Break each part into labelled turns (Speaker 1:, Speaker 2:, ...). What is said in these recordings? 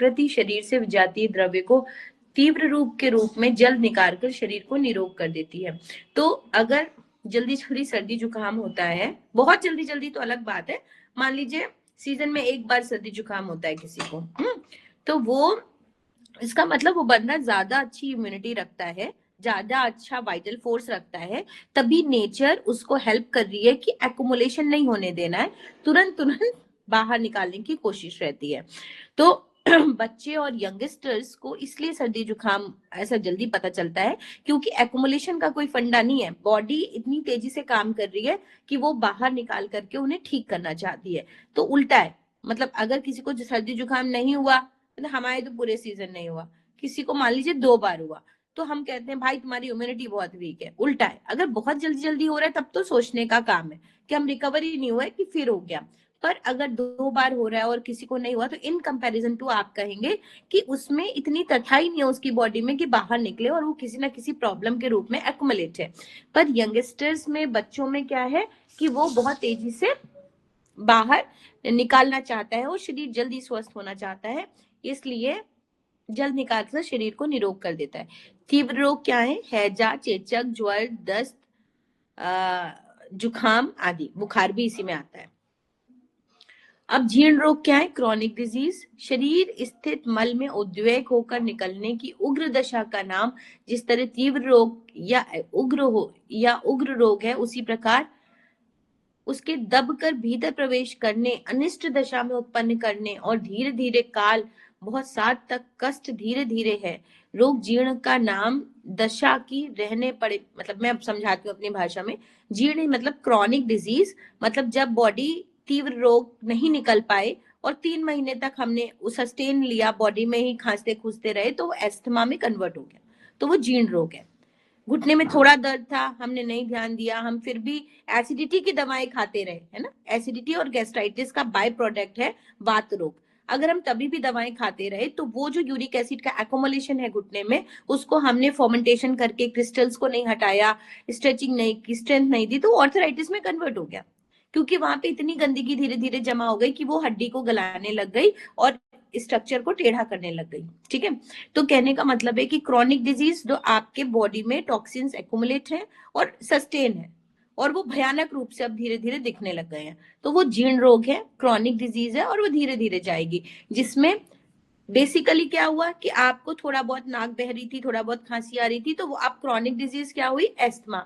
Speaker 1: प्रकृति शरीर से विजातीय द्रव्य को तीव्र रूप में जल्द निकाल कर शरीर को निरोग कर देती है। तो अगर जल्दी जल्दी सर्दी जुकाम होता है, बहुत जल्दी जल्दी तो अलग बात है, मान लीजिए सीजन में एक बार सर्दी जुकाम होता है किसी को, तो वो इसका मतलब वो बंदा ज्यादा अच्छी इम्यूनिटी रखता है, ज्यादा अच्छा वाइटल फोर्स रखता है, तभी नेचर उसको हेल्प कर रही है कि एक्युमुलेशन नहीं होने देना है, तुरंत तुरंत बाहर निकालने की कोशिश रहती है। तो बच्चे और यंगस्टर्स को इसलिए सर्दी जुकाम ऐसा जल्दी पता चलता है क्योंकि एक्युमुलेशन का कोई फंडा नहीं है, बॉडी इतनी तेजी से काम कर रही है कि वो बाहर निकाल करके उन्हें ठीक करना चाहती है। तो उल्टा है, मतलब अगर किसी को सर्दी जुकाम नहीं हुआ, मतलब हमारे तो पूरे सीजन नहीं हुआ, किसी को मान लीजिए 2 बार हुआ, तो हम कहते हैं भाई तुम्हारी इम्यूनिटी बहुत वीक है। उल्टा है, अगर बहुत जल्दी जल्दी हो रहा है तब तो सोचने का काम है कि हम रिकवरी नहीं हुआ है कि फिर हो गया। पर अगर 2 बार हो रहा है और किसी को नहीं हुआ, तो इन कंपैरिजन टू आप कहेंगे कि उसमें इतनी तथाई नहीं है उसकी बॉडी में कि बाहर निकले और वो किसी ना किसी प्रॉब्लम के रूप में एक्युमुलेट है। पर यंगस्टर्स में, बच्चों में क्या है कि वो बहुत तेजी से बाहर निकालना चाहता है और शरीर जल्दी स्वस्थ होना चाहता है, इसलिए जल्द निकाल कर शरीर को निरोग कर देता है। तीव्र रोग क्या है? हैजा, चेचक, ज्वर, दस्त, जुखाम आदि, बुखार भी इसी में आता है। अब जीर्ण रोग क्या है? क्रॉनिक डिजीज, शरीर स्थित मल में उद्वेग होकर निकलने की उग्र दशा का नाम। जिस तरह तीव्र रोग या उग्र रोग है, उसी प्रकार उसके दबकर भीतर प्रवेश करने, अनिष्ट दशा में उत्पन्न करने और धीरे धीरे काल बहुत साथ तक कष्ट धीरे धीरे है। रोग जीर्ण का नाम दशा की रहने पड़े, मतलब मैं अब समझाती हूँ अपनी भाषा में। जीर्ण मतलब क्रॉनिक डिजीज, मतलब जब बॉडी तीव्र रोग नहीं निकल पाए और 3 महीने तक हमने सस्टेन लिया, बॉडी में ही खांसते खूंसते रहे, तो वो एस्थमा में कन्वर्ट हो गया, तो वो जीर्ण रोग है। घुटने में थोड़ा दर्द था, हमने नहीं ध्यान दिया, हम फिर भी एसिडिटी की दवाएं खाते रहे, है ना। एसिडिटी और गैस्ट्राइटिस का बाय प्रोडक्ट है वात रोग। अगर हम तभी भी दवाएं खाते रहे, तो वो जो यूरिक एसिड का एक्युमुलेशन है घुटने में, उसको हमने फर्मेंटेशन करके क्रिस्टल्स को नहीं हटाया, स्ट्रेचिंग नहीं की, स्ट्रेंथ नहीं दी, तो ऑर्थराइटिस में कन्वर्ट हो गया, क्योंकि वहां पे इतनी गंदगी धीरे धीरे जमा हो गई कि वो हड्डी को गलाने लग गई और स्ट्रक्चर को टेढ़ा करने लग गई। ठीक है, तो कहने का मतलब है कि क्रॉनिक डिजीज जो आपके बॉडी में टॉक्सिन्स एक्युमुलेट है और सस्टेन है, और वो भयानक रूप से अब धीरे धीरे दिखने लग गए हैं, तो वो जीर्ण रोग है, क्रॉनिक डिजीज है, और वो धीरे धीरे जाएगी। जिसमें बेसिकली क्या हुआ कि आपको थोड़ा बहुत नाक बह रही थी, थोड़ा बहुत खांसी आ रही थी, तो वो आप क्रॉनिक डिजीज क्या हुई? एस्थमा।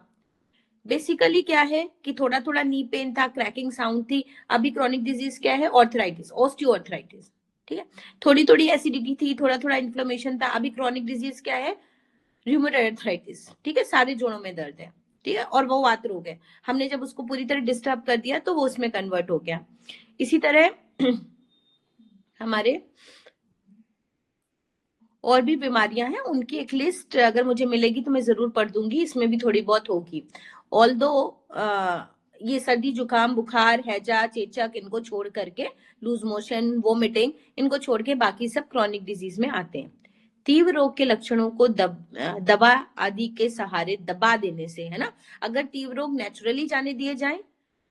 Speaker 1: बेसिकली क्या है कि थोड़ा थोड़ा नी पेन था, क्रैकिंग साउंड थी। अभी क्रॉनिक डिजीज क्या है? Arthritis, osteoarthritis. ठीक है, थोड़ी थोड़ी एसिडिटी थी, थोड़ा थोड़ा इन्फ्लेमेशन था। अभी क्रॉनिक डिजीज क्या है? Rheumatoid arthritis. ठीक है, सारे जोड़ों में दर्द है। ठीक है, और वो वात रोग है। हमने जब उसको पूरी तरह डिस्टर्ब कर दिया तो वो उसमें कन्वर्ट हो गया। इसी तरह हमारे और भी बीमारियां हैं, उनकी एक लिस्ट अगर मुझे मिलेगी तो मैं जरूर पढ़ दूंगी, इसमें भी थोड़ी बहुत होगी। ऑल्दो ये सर्दी जुकाम बुखार हैजा चेचक इनको छोड़ करके, लूज मोशन वोमिटिंग इनको छोड़ के बाकी सब क्रॉनिक डिजीज में आते हैं। तीव्र रोग के लक्षणों को दवा आदि के सहारे दबा देने से, है ना, अगर तीव्र रोग नेचुरली जाने दिए जाए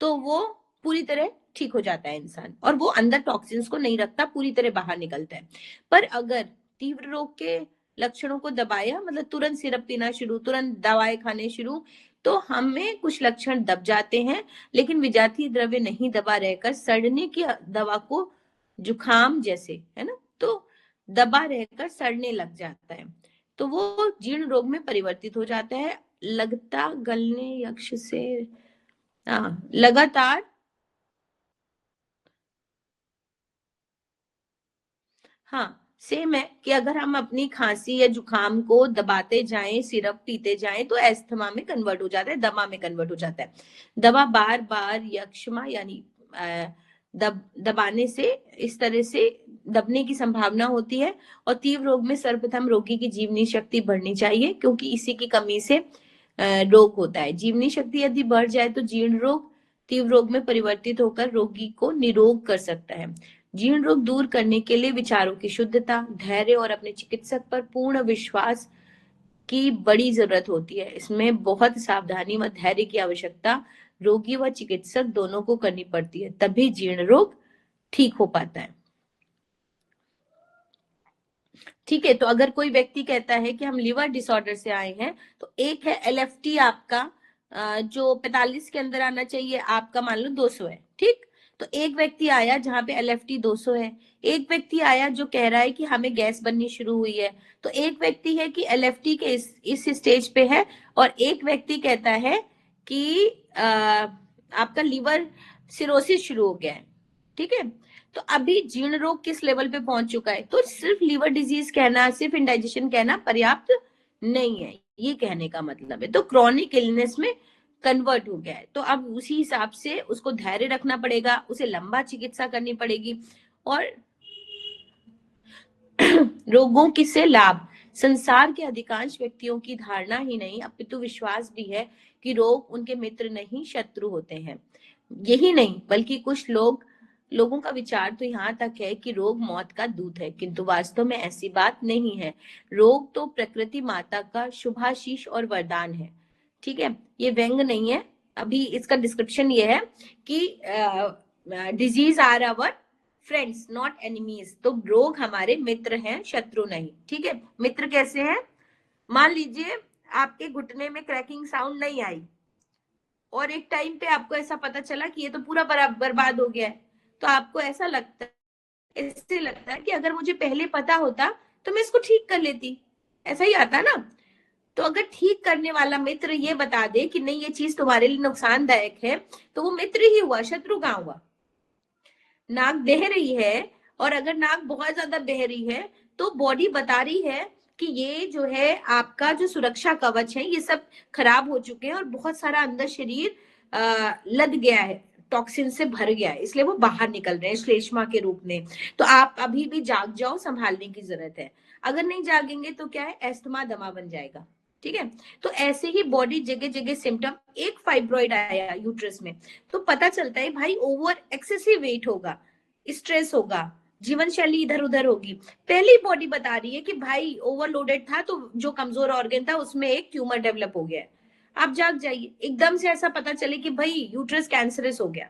Speaker 1: तो वो पूरी तरह ठीक हो जाता है इंसान, और वो अंदर टॉक्सिन्स को नहीं रखता, पूरी तरह बाहर निकलता है। पर अगर तीव्र रोग के लक्षणों को दबाया, मतलब तुरंत सिरप पीना शुरू, तुरंत दवाएं खाने शुरू, तो हमें कुछ लक्षण दब जाते हैं, लेकिन विजातीय द्रव्य नहीं दबा रहकर सड़ने की दवा को, जुखाम जैसे, है ना, तो दबा रहकर सड़ने लग जाता है, तो वो जीर्ण रोग में परिवर्तित हो जाता है। लगता गलने यक्ष से, लगातार हाँ सेम है कि अगर हम अपनी खांसी या जुकाम को दबाते जाएं, सिरप पीते जाएं, तो एस्थमा में कन्वर्ट हो जाता है, दमा में कन्वर्ट हो जाता है। दवा बार बार यक्ष्मा यानी दबाने से इस तरह से दबने की संभावना होती है। और तीव्र रोग में सर्वप्रथम रोगी की जीवनी शक्ति बढ़नी चाहिए, क्योंकि इसी की कमी से रोग होता है। जीवनी शक्ति यदि बढ़ जाए तो जीर्ण रोग तीव्र रोग में परिवर्तित होकर रोगी को निरोग कर सकता है। जीर्ण रोग दूर करने के लिए विचारों की शुद्धता, धैर्य और अपने चिकित्सक पर पूर्ण विश्वास की बड़ी जरूरत होती है। इसमें बहुत सावधानी व धैर्य की आवश्यकता रोगी व चिकित्सक दोनों को करनी पड़ती है, तभी जीर्ण रोग ठीक हो पाता है। ठीक है, तो अगर कोई व्यक्ति कहता है कि हम लिवर डिसऑर्डर से आए हैं, तो एक है एलएफटी आपका जो 45 के अंदर आना चाहिए, आपका मान लो 200 है, ठीक। तो एक व्यक्ति आया जहां पे एलएफटी 200 है, एक व्यक्ति आया जो कह रहा है कि हमें गैस बननी शुरू हुई है, तो एक व्यक्ति है कि एलएफटी के इस स्टेज पे है, और एक व्यक्ति कहता है कि आपका लिवर सिरोसिस शुरू हो गया है, ठीक है। तो अभी जीर्ण रोग किस लेवल पे पहुंच चुका है, तो सिर्फ लिवर डिजीज कहना, सिर्फ इंडाइजेशन कहना पर्याप्त नहीं है, ये कहने का मतलब है। तो क्रॉनिक इलनेस में कन्वर्ट हो गया है, तो अब उसी हिसाब से उसको धैर्य रखना पड़ेगा, उसे लंबा चिकित्सा करनी पड़ेगी। और रोगों की से लाभ, संसार के अधिकांश व्यक्तियों की धारणा ही नहीं अपितु विश्वास भी है कि रोग उनके मित्र नहीं शत्रु होते हैं। यही नहीं बल्कि कुछ लोगों का विचार तो यहाँ तक है कि रोग मौत का दूत है, किंतु वास्तव में ऐसी बात नहीं है। रोग तो प्रकृति माता का शुभाशीष और वरदान है, ठीक है। ये व्यंग नहीं है, अभी इसका डिस्क्रिप्शन ये है कि disease are our friends not enemies, तो रोग हमारे मित्र हैं, शत्रु नहीं, ठीक है। मित्र कैसे हैं, मान लीजिए आपके घुटने में क्रैकिंग साउंड नहीं आई और एक टाइम पे आपको ऐसा पता चला कि ये तो पूरा बर्बाद हो गया है, तो आपको ऐसा लगता है, इससे लगता है कि अगर मुझे पहले पता होता तो मैं इसको ठीक कर लेती, ऐसा ही आता ना। तो अगर ठीक करने वाला मित्र ये बता दे कि नहीं ये चीज तुम्हारे लिए नुकसानदायक है, तो वो मित्र ही हुआ, शत्रु कहाँ हुआ। नाक बह रही है, और अगर नाक बहुत ज्यादा बह रही है तो बॉडी बता रही है कि ये जो है आपका जो सुरक्षा कवच है ये सब खराब हो चुके हैं और बहुत सारा अंदर शरीर लद गया है, टॉक्सिन से भर गया है, इसलिए वो बाहर निकल रहे हैं श्लेष्मा के रूप में। तो आप अभी भी जाग जाओ, संभालने की जरूरत है। अगर नहीं जागेंगे तो क्या है, एस्थमा दमा बन जाएगा, ठीक है। तो ऐसे ही बॉडी जगह जगह सिम्टम, एक फाइब्रॉइड आया यूट्रस में तो पता चलता है भाई ओवर एक्सेसिव वेट होगा, स्ट्रेस होगा, जीवन शैली इधर उधर होगी, पहली बॉडी बता रही है कि भाई ओवरलोडेड था तो जो कमजोर ऑर्गन था उसमें एक ट्यूमर डेवलप हो गया है। आप जाग जाइए, एकदम से ऐसा पता चले कि भाई यूट्रस कैंसरस हो गया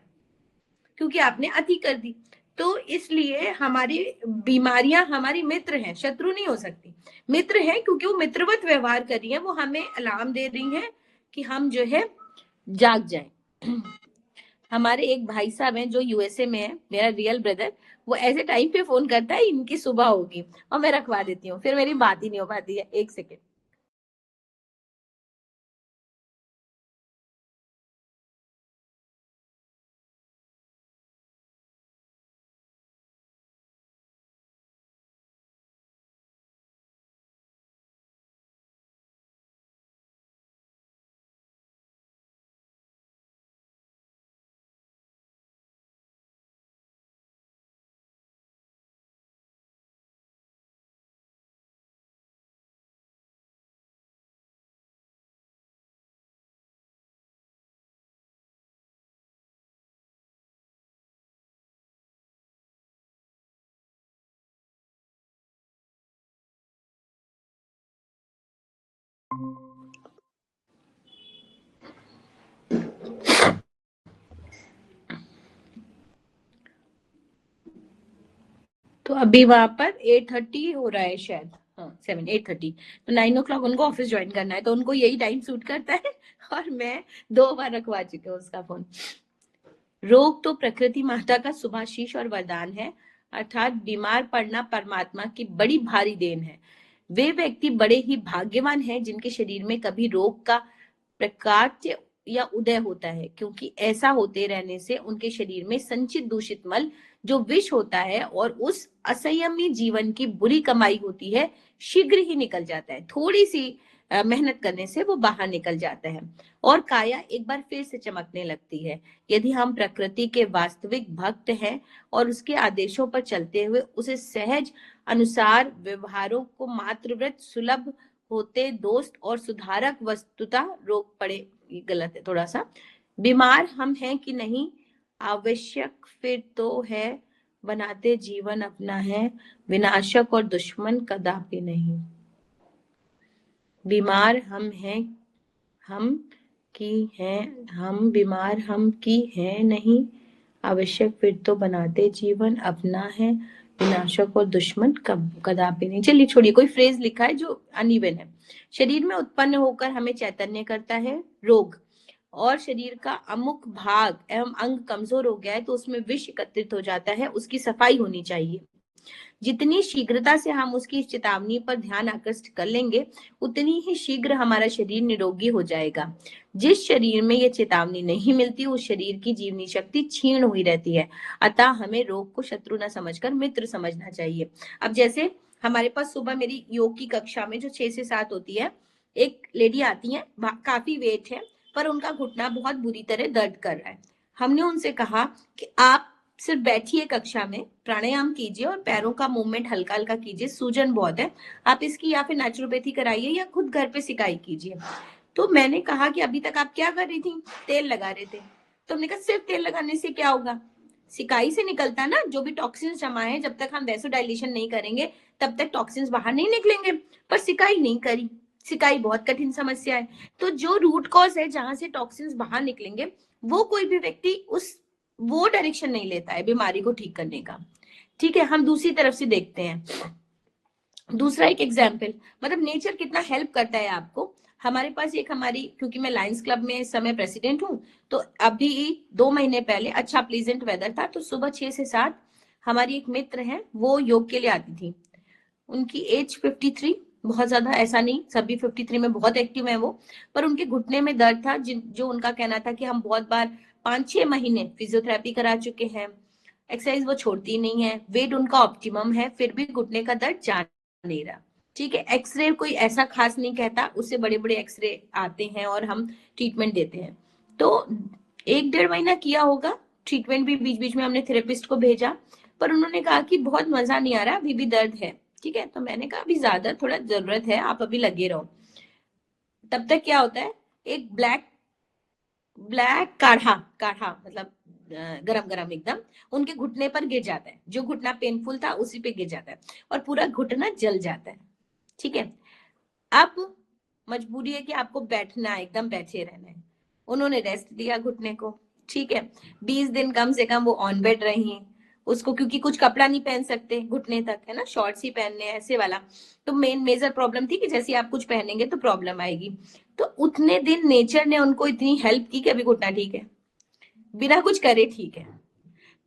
Speaker 1: क्योंकि आपने अति कर दी। तो इसलिए हमारी बीमारियां हमारी मित्र हैं, शत्रु नहीं हो सकती। मित्र हैं क्योंकि वो मित्रवत व्यवहार कर रही है, वो हमें अलार्म दे रही है कि हम जो है जाग जाए। हमारे एक भाई साहब हैं जो यूएसए में है, मेरा रियल ब्रदर, वो ऐसे टाइम पे फोन करता है इनकी सुबह होगी और मैं रखवा देती हूँ, फिर मेरी बात ही नहीं हो पाती है। एक सेकेंड। तो अभी वहां पर 8:30 हो रहा है शायद, हाँ 8:30, तो 9 o'clock उनको ऑफिस ज्वाइन करना है, तो उनको यही टाइम सूट करता है। और मैं 2 बार रखवा चुकी हूँ उसका फोन। रोग तो प्रकृति माता का शुभाशीष और वरदान है, अर्थात बीमार पड़ना परमात्मा की बड़ी भारी देन है। वे व्यक्ति बड़े ही भाग्यवान हैं जिनके शरीर में कभी रोग का प्रकाट्य या उदय होता है, क्योंकि ऐसा होते रहने से उनके शरीर में संचित दूषित मल जो विष होता है और उस असंयमी जीवन की बुरी कमाई होती है शीघ्र ही निकल जाता है, थोड़ी सी मेहनत करने से वो बाहर निकल जाता है और काया एक बार फिर से चमकने लगती है। यदि हम प्रकृति के वास्तविक भक्त हैं और उसके आदेशों पर चलते हुए उसे सहज अनुसार व्यवहारों को मातृव्रत सुलभ होते दोस्त और सुधारक वस्तुतः रोक पड़े, ये गलत है थोड़ा सा, बीमार हम हैं कि नहीं आवश्यक फिर तो है, बनाते जीवन अपना है, विनाशक और दुश्मन कदापि नहीं। बीमार हम हैं, हम की हैं, हम बीमार हम की हैं नहीं, आवश्यक फिर तो बनाते जीवन अपना है, विनाशक और दुश्मन कदापि नहीं। चलिए छोड़िए, कोई फ्रेज लिखा है जो अनइवन है। शरीर में उत्पन्न होकर हमें चैतन्य करता है रोग, और शरीर का अमुक भाग एवं अंग कमजोर हो गया है तो उसमें विष एकत्रित हो जाता है, उसकी सफाई होनी चाहिए। जितनी शीघ्रता से हम उसकी चेतावनी पर ध्यान आकृष्ट कर लेंगे, उतनी ही शीघ्र हमारा शरीर निरोगी हो जाएगा। जिस शरीर में ये चेतावनी नहीं मिलती, उस शरीर की जीवनी शक्ति क्षीण हुई रहती है। अतः हमें रोग को शत्रु न समझकर मित्र समझना चाहिए। अब जैसे हमारे पास सुबह मेरी योग की कक्षा में जो 6 से 7 होती है, एक लेडी आती है, काफी वेट है, पर उनका घुटना बहुत बुरी तरह दर्द कर रहा है। हमने उनसे कहा कि आप सिर्फ बैठिए कक्षा में, प्राणायाम कीजिए और पैरों का मूवमेंट हल्का हल्का कीजिए, सूजन बहुत है, आप इसकी या फिर नेचुरोपैथी कराइए या खुद घर पे सिकाई कीजिए। तो मैंने कहा कि अभी तक आप क्या कर रही थी? तेल लगा रहे थे। तो हमने कहा सिर्फ तेल लगाने से क्या होगा? सिकाई से निकलता ना जो भी टॉक्सिन्स जमा है, जब तक हम वैसोडाइलेशन नहीं करेंगे तब तक टॉक्सिन्स बाहर नहीं निकलेंगे। पर सिकाई नहीं करी, सिकाई बहुत कठिन समस्या है। तो जो रूट कॉज है जहां से टॉक्सिन्स बाहर निकलेंगे, वो कोई भी व्यक्ति वो डायरेक्शन नहीं लेता है बीमारी को ठीक करने का। ठीक है, हम दूसरी तरफ से देखते हैं। दूसरा एक एग्जाम्पल, मतलब नेचर कितना हेल्प करता है आपको। हमारे पास एक हमारी, क्योंकि मैं लायंस क्लब में इस समय प्रेसिडेंट हूँ, तो अभी 2 महीने पहले अच्छा प्लीजेंट वेदर था, तो सुबह 6 से 7 हमारी एक मित्र है, वो योग के लिए आती थी। उनकी एज 53, बहुत ज्यादा ऐसा नहीं, सभी 53 में बहुत एक्टिव है वो, पर उनके घुटने में दर्द था, जो उनका कहना था कि हम बहुत बार 5-6 महीने फिजियोथेरेपी करा चुके हैं, एक्सरसाइज वो छोड़ती नहीं है, वेट उनका ऑप्टिमम है, फिर भी घुटने का दर्द जा नहीं रहा। ठीक है, एक्सरे कोई ऐसा खास नहीं कहता, उससे बड़े बड़े एक्सरे आते हैं और हम ट्रीटमेंट देते हैं। तो 1-1.5 महीना किया होगा ट्रीटमेंट भी, बीच बीच में हमने थेरेपिस्ट को भेजा, पर उन्होंने कहा कि बहुत मजा नहीं आ रहा, अभी भी दर्द है। ठीक है, तो मैंने कहा अभी ज्यादा थोड़ा जरूरत है, आप अभी लगे रहो। तब तक क्या होता है, एक ब्लैक ब्लैक काढ़ा काढ़ा मतलब गरम गरम एकदम उनके घुटने पर गिर जाता है, जो घुटना पेनफुल था उसी पे गिर जाता है और पूरा घुटना जल जाता है। ठीक है, अब मजबूरी है कि आपको बैठना है, एकदम बैठे रहना है। उन्होंने रेस्ट दिया घुटने को। ठीक है, 20 दिन कम से कम वो ऑन बेड रही उसको, क्योंकि कुछ कपड़ा नहीं पहन सकते घुटने तक, है ना, शॉर्ट्स ही पहनने ऐसे वाला। तो मेजर प्रॉब्लम थी कि जैसे आप कुछ पहनेंगे तो प्रॉब्लम आएगी। तो उतने दिन नेचर ने उनको इतनी हेल्प की कि अभी घुटना ठीक है, बिना कुछ करे ठीक है।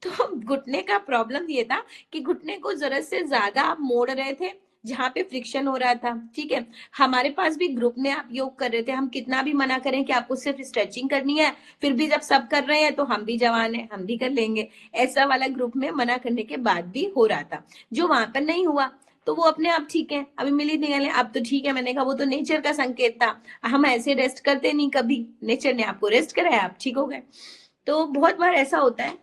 Speaker 1: तो घुटने का प्रॉब्लम ये था कि घुटने को जरूरत से ज्यादा आप मोड़ रहे थे जहां पे फ्रिक्शन हो रहा था। ठीक है, हमारे पास भी ग्रुप में आप योग कर रहे थे, हम कितना भी मना करें कि आपको सिर्फ स्ट्रेचिंग करनी है, फिर भी जब सब कर रहे हैं तो हम भी जवान है, हम भी कर लेंगे, ऐसा वाला ग्रुप में मना करने के बाद भी हो रहा था। जो वहां पर नहीं हुआ तो वो अपने आप ठीक है, अभी मिली निकले अब तो ठीक है। मैंने कहा वो तो नेचर का संकेत था, हम ऐसे रेस्ट करते नहीं कभी, नेचर ने आपको रेस्ट कराया, आप ठीक हो गए। तो बहुत बार ऐसा होता है।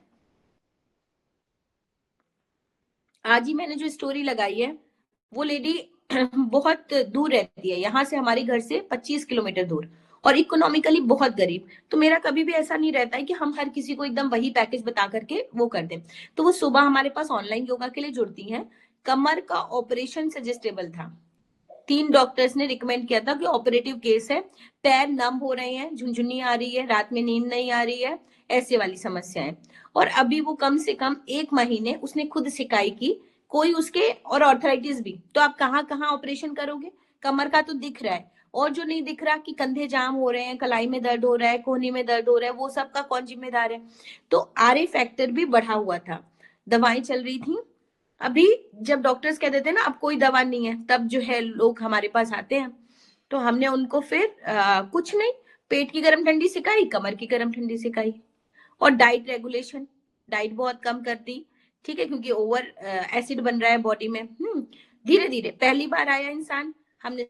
Speaker 1: आज ही मैंने जो स्टोरी लगाई है, वो लेडी बहुत दूर रहती है, यहाँ से हमारे घर से 25 किलोमीटर दूर, और इकोनॉमिकली बहुत गरीब। तो मेरा कभी भी ऐसा नहीं रहता है कि हम हर किसी को एकदम वही पैकेज बता करके वो कर दें। तो वो सुबह हमारे पास ऑनलाइन योगा के लिए जुड़ती हैं। कमर का ऑपरेशन सजेस्टेबल था, 3 डॉक्टर्स ने रिकमेंड किया था कि ऑपरेटिव केस है, पैर नम हो रहे हैं, झुंझुनी आ रही है, रात में नींद नहीं आ रही है, ऐसे वाली समस्याएं। और अभी वो कम से कम 1 महीने उसने खुद सिकाई की, कोई उसके, और ऑर्थराइटिस भी, तो आप कहाँ कहाँ ऑपरेशन करोगे? कमर का तो दिख रहा है, और जो नहीं दिख रहा कि कंधे जाम हो रहे हैं, कलाई में दर्द हो रहा है, कोहनी में दर्द हो रहा है, वो सब का कौन जिम्मेदार है? तो आरए फैक्टर भी बढ़ा हुआ था, दवाएं चल रही थी। अभी जब डॉक्टर्स कह देते हैं ना अब कोई दवा नहीं है, तब जो है लोग हमारे पास आते हैं। तो हमने उनको फिर कुछ नहीं, पेट की गर्म ठंडी सिखाई, कमर की गर्म ठंडी सिखाई, और डाइट रेगुलेशन, डाइट बहुत कम कर दी। ठीक है, क्योंकि ओवर एसिड बन रहा है बॉडी में। धीरे धीरे, पहली बार आया इंसान, हमने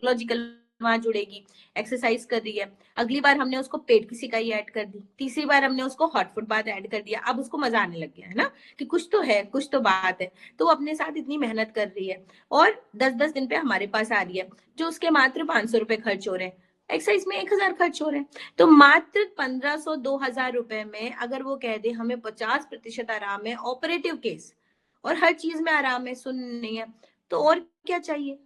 Speaker 1: लॉजिकल वहां जुड़ेगी, एक्सरसाइज कर रही है, अगली बार हमने उसको पेट की सिकाई ऐड कर दी, तीसरी बार हमने उसको हॉट फुट बात ऐड कर दिया, अब उसको मजा आने लग गया है ना, कि कुछ तो है, कुछ तो बात है। तो वो अपने साथ इतनी मेहनत कर रही है और 10-10 दिन पे हमारे पास आ रही है, जो उसके मात्र 500 रुपए खर्च हो रहे हैं, एक्सरसाइज में 1000 खर्च हो रहे हैं। तो मात्र 1500-2000 रुपए में अगर वो कह दे हमें 50% आराम है, ऑपरेटिव केस, और हर चीज में आराम है, सुन नहीं है, तो और क्या चाहिए?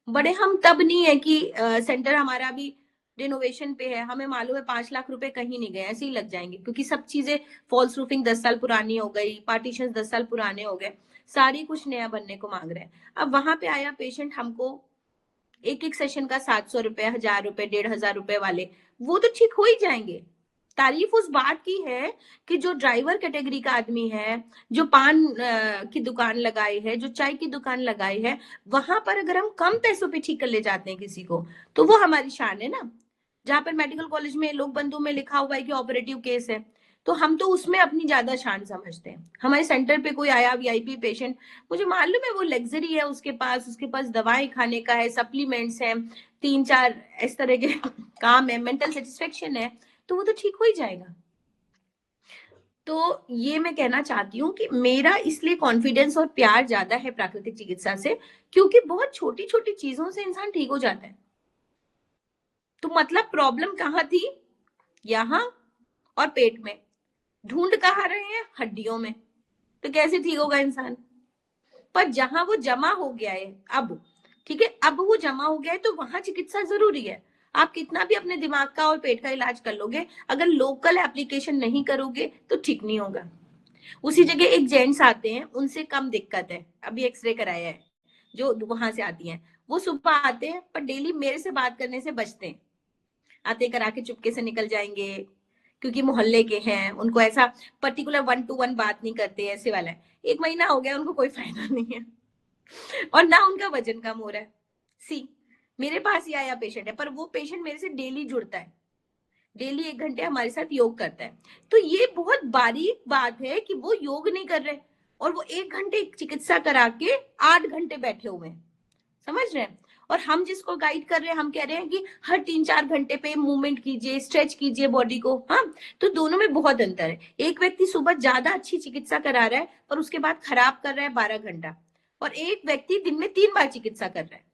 Speaker 1: बड़े हम तब नहीं है कि सेंटर हमारा भी रिनोवेशन पे है, हमें मालूम है 5 लाख रुपए कहीं नहीं गए, ऐसे ही लग जाएंगे, क्योंकि सब चीजें, फॉल्स रूफिंग 10 साल पुरानी हो गई, पार्टीशन 10 साल पुराने हो गए, सारी कुछ नया बनने को मांग रहे हैं। अब वहां पे आया पेशेंट, हमको एक एक सेशन का 700 रुपए, 1000 रुपए, 1500 रुपए वाले, वो तो ठीक हो ही जाएंगे। तारीफ उस बात की है कि जो ड्राइवर कैटेगरी का आदमी है, जो पान की दुकान लगाई है, जो चाय की दुकान लगाई है, वहां पर अगर हम कम पैसों पे ठीक कर ले जाते हैं किसी को, तो वो हमारी शान है ना। जहां पर मेडिकल कॉलेज में लोक बंधु में लिखा हुआ है कि ऑपरेटिव केस है, तो हम तो उसमें अपनी ज्यादा शान समझते हैं। हमारे सेंटर पे कोई आया वीआईपी पेशेंट, मुझे मालूम है वो लग्जरी है उसके पास दवाएं खाने का है, सप्लीमेंट्स है, 3 4 इस तरह के काम है, मेंटल सेटिस्फेक्शन है, तो वो तो ठीक हो ही जाएगा। तो ये मैं कहना चाहती हूँ कि मेरा इसलिए कॉन्फिडेंस और प्यार ज्यादा है प्राकृतिक चिकित्सा से, क्योंकि बहुत छोटी छोटी चीजों से इंसान ठीक हो जाता है। तो मतलब प्रॉब्लम कहाँ थी? यहाँ और पेट में। ढूंढ कहाँ रहे हैं? हड्डियों में। तो कैसे ठीक होगा इंसान? पर जहां वो जमा हो गया है अब, ठीक है, अब वो जमा हो गया है, तो वहां चिकित्सा जरूरी है। आप कितना भी अपने दिमाग का और पेट का इलाज कर लोगे, अगर लोकल एप्लीकेशन नहीं करोगे तो ठीक नहीं होगा। उसी जगह एक जेंट्स आते हैं, उनसे कम दिक्कत है, अभी एक्सरे कराया है, जो वहां से आती हैं, वो सुबह आते हैं पर डेली मेरे से बात करने से बचते हैं। आते करा के चुपके से निकल जाएंगे, क्योंकि मोहल्ले के हैं, उनको ऐसा पर्टिकुलर 1 to 1 बात नहीं करते, ऐसे वाला है। 1 महीना हो गया, उनको कोई फायदा नहीं है, और ना उनका वजन कम हो रहा है। सी, मेरे पास ही आया पेशेंट है, पर वो पेशेंट मेरे से डेली जुड़ता है, डेली 1 घंटे हमारे साथ योग करता है। तो ये बहुत बारीक बात है कि वो योग नहीं कर रहे और वो 1 घंटे चिकित्सा करा के 8 घंटे बैठे हुए हैं, समझ रहे हैं? और हम जिसको गाइड कर रहे हैं, हम कह रहे हैं कि हर 3 4 घंटे पे मूवमेंट कीजिए, स्ट्रेच कीजिए बॉडी को। हाँ, तो दोनों में बहुत अंतर है। एक व्यक्ति सुबह ज्यादा अच्छी चिकित्सा करा रहा है पर उसके बाद खराब कर रहा है 12 घंटा, और एक व्यक्ति दिन में 3 बार चिकित्सा कर रहा है,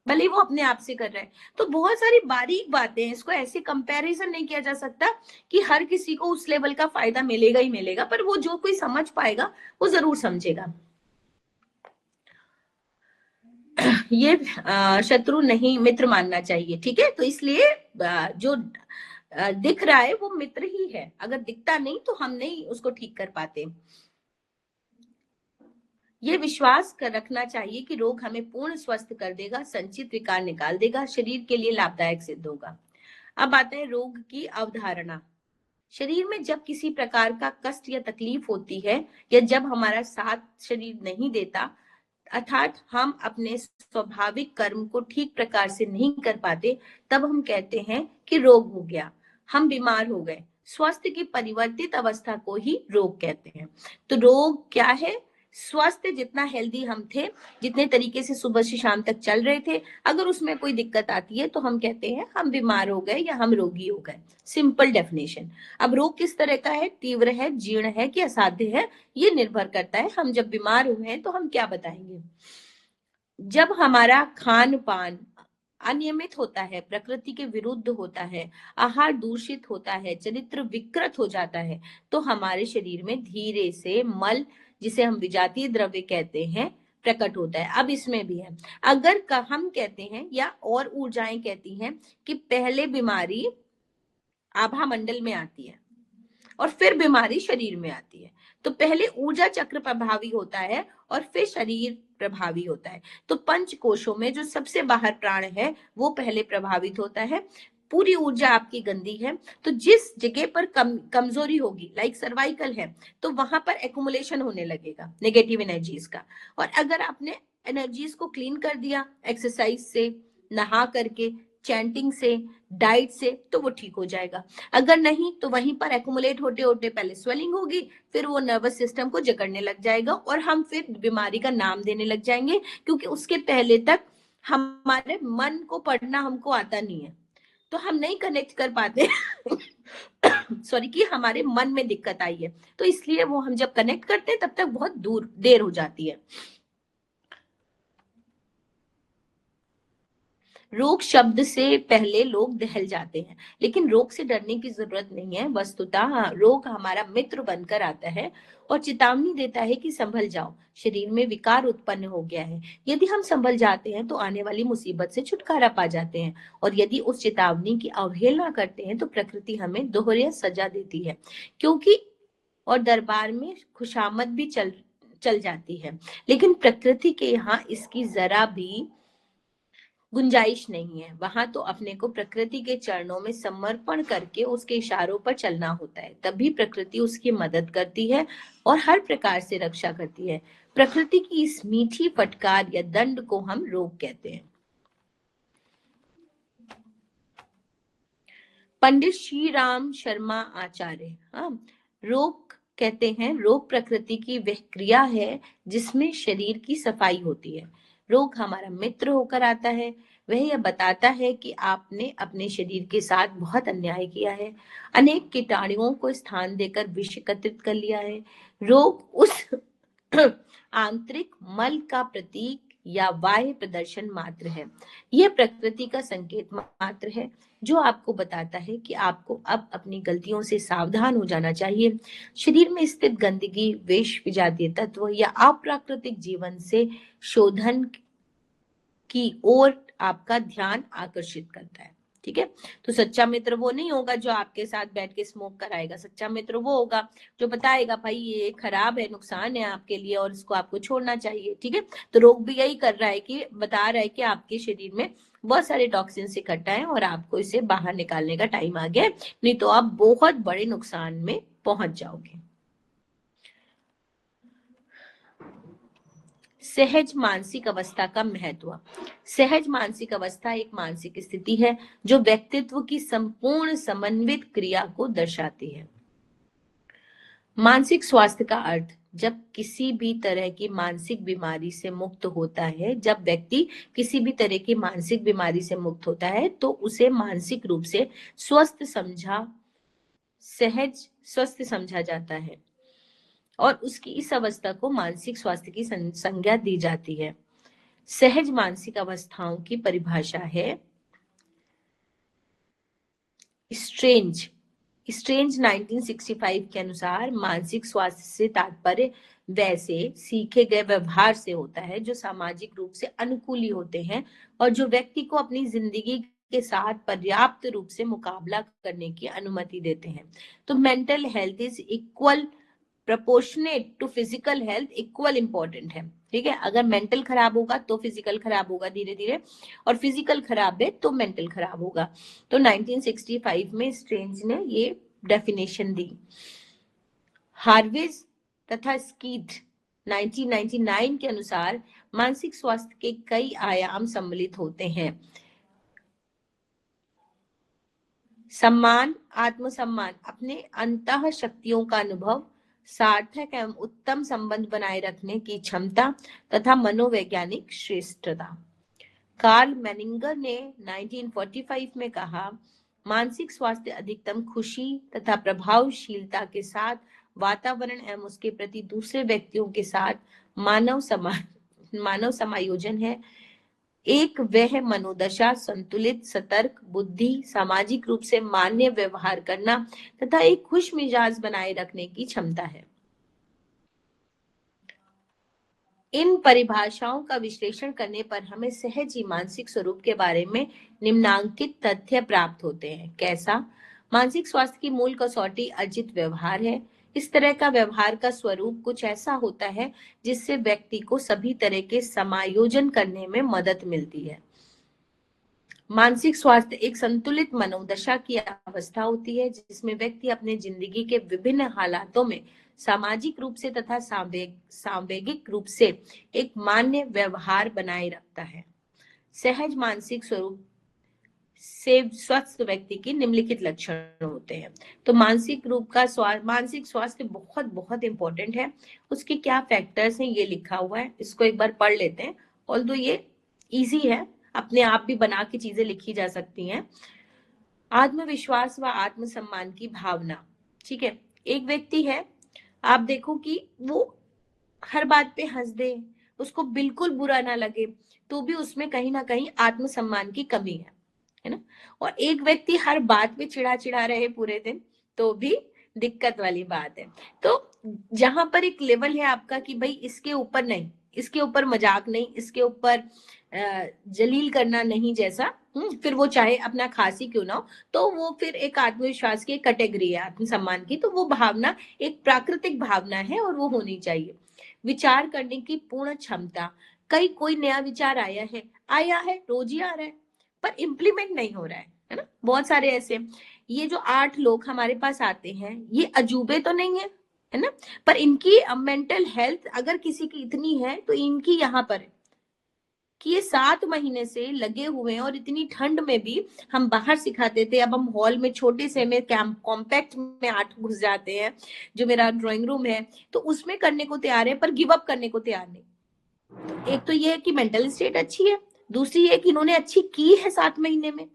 Speaker 1: भले वो अपने आप से कर रहा है। तो बहुत सारी बारीक बातें हैं, इसको ऐसे कंपैरिजन नहीं किया जा सकता कि हर किसी को उस लेवल का फायदा मिलेगा ही मिलेगा, पर वो जो कोई समझ पाएगा वो जरूर समझेगा। ये शत्रु नहीं मित्र मानना चाहिए, ठीक है? तो इसलिए जो दिख रहा है वो मित्र ही है, अगर दिखता नहीं तो हम नहीं उसको ठीक कर पाते। ये विश्वास कर रखना चाहिए कि रोग हमें पूर्ण स्वस्थ कर देगा, संचित विकार निकाल देगा, शरीर के लिए लाभदायक सिद्ध होगा। अब आता है रोग की अवधारणा। शरीर में जब किसी प्रकार का कष्ट या तकलीफ होती है, या जब हमारा साथ शरीर नहीं देता, अर्थात हम अपने स्वाभाविक कर्म को ठीक प्रकार से नहीं कर पाते, तब हम कहते हैं कि रोग हो गया, हम बीमार हो गए। स्वास्थ्य की परिवर्तित अवस्था को ही रोग कहते हैं। तो रोग क्या है? स्वस्थ, जितना हेल्दी हम थे, जितने तरीके से सुबह से शाम तक चल रहे थे, अगर उसमें कोई दिक्कत आती है तो हम कहते हैं हम बीमार हो गए या हम रोगी हो गए। Simple definition. अब रोग किस तरह का है? तीव्र है, जीर्ण है कि असाध्य है, ये निर्भर करता है हम जब बीमार हुए हैं तो हम क्या बताएंगे। जब हमारा खान पान अनियमित होता है, प्रकृति के विरुद्ध होता है, आहार दूषित होता है, चरित्र विकृत हो जाता है, तो हमारे शरीर में धीरे से मल, जिसे हम विजातीय द्रव्य कहते हैं, प्रकट होता है। अब इसमें भी है, अगर हम कहते हैं या और ऊर्जाएं कहती हैं कि पहले बीमारी आभा मंडल में आती है और फिर बीमारी शरीर में आती है, तो पहले ऊर्जा चक्र प्रभावी होता है और फिर शरीर प्रभावी होता है। तो पंच कोशों में जो सबसे बाहर प्राण है वो पहले प्रभावित होता है। पूरी ऊर्जा आपकी गंदी है, तो जिस जगह पर कमजोरी होगी, लाइक सर्वाइकल है, तो वहां पर एक्युमुलेशन होने लगेगा नेगेटिव एनर्जीज का। और अगर आपने एनर्जीज को क्लीन कर दिया एक्सरसाइज से, नहा करके, चैंटिंग से, डाइट से, तो वो ठीक हो जाएगा। अगर नहीं तो वहीं पर एक्युमुलेट होते होते पहले स्वेलिंग होगी, फिर वो नर्वस सिस्टम को जकड़ने लग जाएगा और हम फिर बीमारी का नाम देने लग जाएंगे, क्योंकि उसके पहले तक हमारे मन को पढ़ना हमको आता नहीं है, तो हम नहीं कनेक्ट कर पाते सॉरी, कि हमारे मन में दिक्कत आई है, तो इसलिए वो हम जब कनेक्ट करते हैं तब तक बहुत दूर देर हो जाती है। रोग शब्द से पहले लोग दहल जाते हैं, लेकिन रोग से डरने की जरूरत नहीं है। वस्तुतः रोग हमारा मित्र बनकर आता है और चेतावनी देता है कि संभल जाओ, शरीर में विकार उत्पन्न हो गया है। यदि हम संभल जाते हैं तो आने वाली मुसीबत से छुटकारा पा जाते हैं, और यदि उस चेतावनी की अवहेलना करते हैं तो प्रकृति हमें दोहरी सजा देती है, क्योंकि और दरबार में खुशामद भी चल चल जाती है। लेकिन प्रकृति के यहाँ इसकी जरा भी गुंजाइश नहीं है। वहां तो अपने को प्रकृति के चरणों में समर्पण करके उसके इशारों पर चलना होता है, तभी प्रकृति उसकी मदद करती है और हर प्रकार से रक्षा करती है। प्रकृति की इस मीठी फटकार या दंड को हम रोग कहते हैं। पंडित श्री राम शर्मा आचार्य, रोग कहते हैं, रोग प्रकृति की वह क्रिया है जिसमें शरीर की सफाई होती है। रोग हमारा मित्र होकर आता है। वह यह बताता है कि आपने अपने शरीर के साथ बहुत अन्याय किया है, अनेक कीटाणुओं को स्थान देकर विष एकत्रित कर लिया है। रोग उस आंतरिक मल का प्रतीक या बाह्य प्रदर्शन मात्र है। यह प्रकृति का संकेत मात्र है जो आपको बताता है कि आपको अब अपनी गलतियों से सावधान हो जाना चाहिए। शरीर में स्थित गंदगी, विष, विजातीय तत्व या अप्राकृतिक जीवन से शोधन की ओर आपका ध्यान आकर्षित करता है। ठीक है, तो सच्चा मित्र वो नहीं होगा जो आपके साथ बैठ के स्मोक कराएगा। सच्चा मित्र वो होगा जो बताएगा भाई ये खराब है, नुकसान है आपके लिए और इसको आपको छोड़ना चाहिए। ठीक है, तो रोग भी यही कर रहा है कि बता रहा है कि आपके शरीर में बहुत सारे टॉक्सिन्स इकट्ठा है और आपको इसे बाहर निकालने का टाइम आ गया, नहीं तो आप बहुत बड़े नुकसान में पहुंच जाओगे। सहज मानसिक अवस्था का महत्व। सहज मानसिक अवस्था एक मानसिक स्थिति है जो व्यक्तित्व की संपूर्ण समन्वित क्रिया को दर्शाती है। मानसिक स्वास्थ्य का अर्थ जब किसी भी तरह की मानसिक बीमारी से मुक्त होता है, जब व्यक्ति किसी भी तरह की मानसिक बीमारी से मुक्त होता है तो उसे मानसिक रूप से सहज स्वस्थ समझा जाता है और उसकी इस अवस्था को मानसिक स्वास्थ्य की संज्ञा दी जाती है। सहज मानसिक अवस्थाओं की परिभाषा है स्ट्रेंज 1965 के अनुसार मानसिक स्वास्थ्य से तात्पर्य वैसे सीखे गए व्यवहार से होता है जो सामाजिक रूप से अनुकूली होते हैं और जो व्यक्ति को अपनी जिंदगी के साथ पर्याप्त रूप से मुकाबला करने की अनुमति देते हैं। तो mental health is equal proportionate to physical health, equal important है। ठीक है, अगर मेंटल खराब होगा तो फिजिकल खराब होगा धीरे धीरे, और फिजिकल खराब है तो मेंटल खराब होगा। तो 1965 में स्ट्रेंज ने ये डेफिनेशन दी। हार्वेज तथा स्कीथ 1999 के अनुसार मानसिक स्वास्थ्य के कई आयाम सम्मिलित होते हैं। सम्मान, आत्मसम्मान, अपने अंतः शक्तियों का अनुभव, सार्थक एवं उत्तम संबंध बनाए रखने की क्षमता तथा मनोवैज्ञानिक श्रेष्ठता। कार्ल मैनिंगर ने 1945 में कहा, मानसिक स्वास्थ्य अधिकतम खुशी तथा प्रभावशीलता के साथ वातावरण एवं उसके प्रति दूसरे व्यक्तियों के साथ मानव समायोजन है। एक वह मनोदशा संतुलित, सतर्क बुद्धि, सामाजिक रूप से मान्य व्यवहार करना तथा एक खुश मिजाज बनाए रखने की क्षमता है। इन परिभाषाओं का विश्लेषण करने पर हमें सहज ही मानसिक स्वरूप के बारे में निम्नांकित तथ्य प्राप्त होते हैं। कैसा? मानसिक स्वास्थ्य की मूल कसौटी अर्जित व्यवहार है। इस तरह का व्यवहार का स्वरूप कुछ ऐसा होता है जिससे व्यक्ति को सभी तरह के समायोजन करने में मदद मिलती है। मानसिक स्वास्थ्य एक संतुलित मनोदशा की अवस्था होती है जिसमें व्यक्ति अपने जिंदगी के विभिन्न हालातों में सामाजिक रूप से तथा सांवेगिक रूप से एक मान्य व्यवहार बनाए रखता है। सहज मानसिक स्वरूप से स्वस्थ व्यक्ति की निम्नलिखित लक्षण होते हैं। तो मानसिक स्वास्थ्य बहुत बहुत इंपॉर्टेंट है। उसके क्या फैक्टर्स हैं ये लिखा हुआ है, इसको एक बार पढ़ लेते हैं। ऑल्दो ये इजी है, अपने आप भी बना के चीजें लिखी जा सकती हैं। आत्मविश्वास व आत्मसम्मान की भावना। ठीक है, एक व्यक्ति है, आप देखो कि वो हर बात पे हंस दे, उसको बिल्कुल बुरा ना लगे, तो भी उसमें कहीं ना कहीं आत्मसम्मान की कमी है ना। और एक व्यक्ति हर बात पे चिढ़ा चिढ़ा रहे पूरे दिन, तो भी दिक्कत वाली बात है। तो जहां पर एक लेवल है आपका कि भाई इसके ऊपर नहीं, इसके ऊपर मजाक नहीं, इसके ऊपर जलील करना नहीं जैसा, फिर वो चाहे अपना खासी क्यों ना हो, तो वो फिर एक आत्मविश्वास की कैटेगरी है आत्मसम्मान की। तो वो भावना एक प्राकृतिक भावना है और वो होनी चाहिए। विचार करने की पूर्ण क्षमता, कई कोई नया विचार आया है, रोज ही आ रहा है, पर इम्प्लीमेंट नहीं हो रहा है ना। बहुत सारे ऐसे, ये जो 8 लोग हमारे पास आते हैं, ये अजूबे तो नहीं है ना, पर इनकी मेंटल हेल्थ अगर किसी की इतनी है तो इनकी यहाँ पर है कि ये 7 महीने से लगे हुए हैं, और इतनी ठंड में भी हम बाहर सिखाते थे, अब हम हॉल में छोटे से में कॉम्पैक्ट में 8 घुस जाते हैं, जो मेरा ड्राइंग रूम है, तो उसमें करने को तैयार है, पर गिव अप करने को तैयार नहीं। एक तो ये है कि मेंटल स्टेट अच्छी है, दूसरी ये कि इन्होंने अच्छी की है 7 महीने में,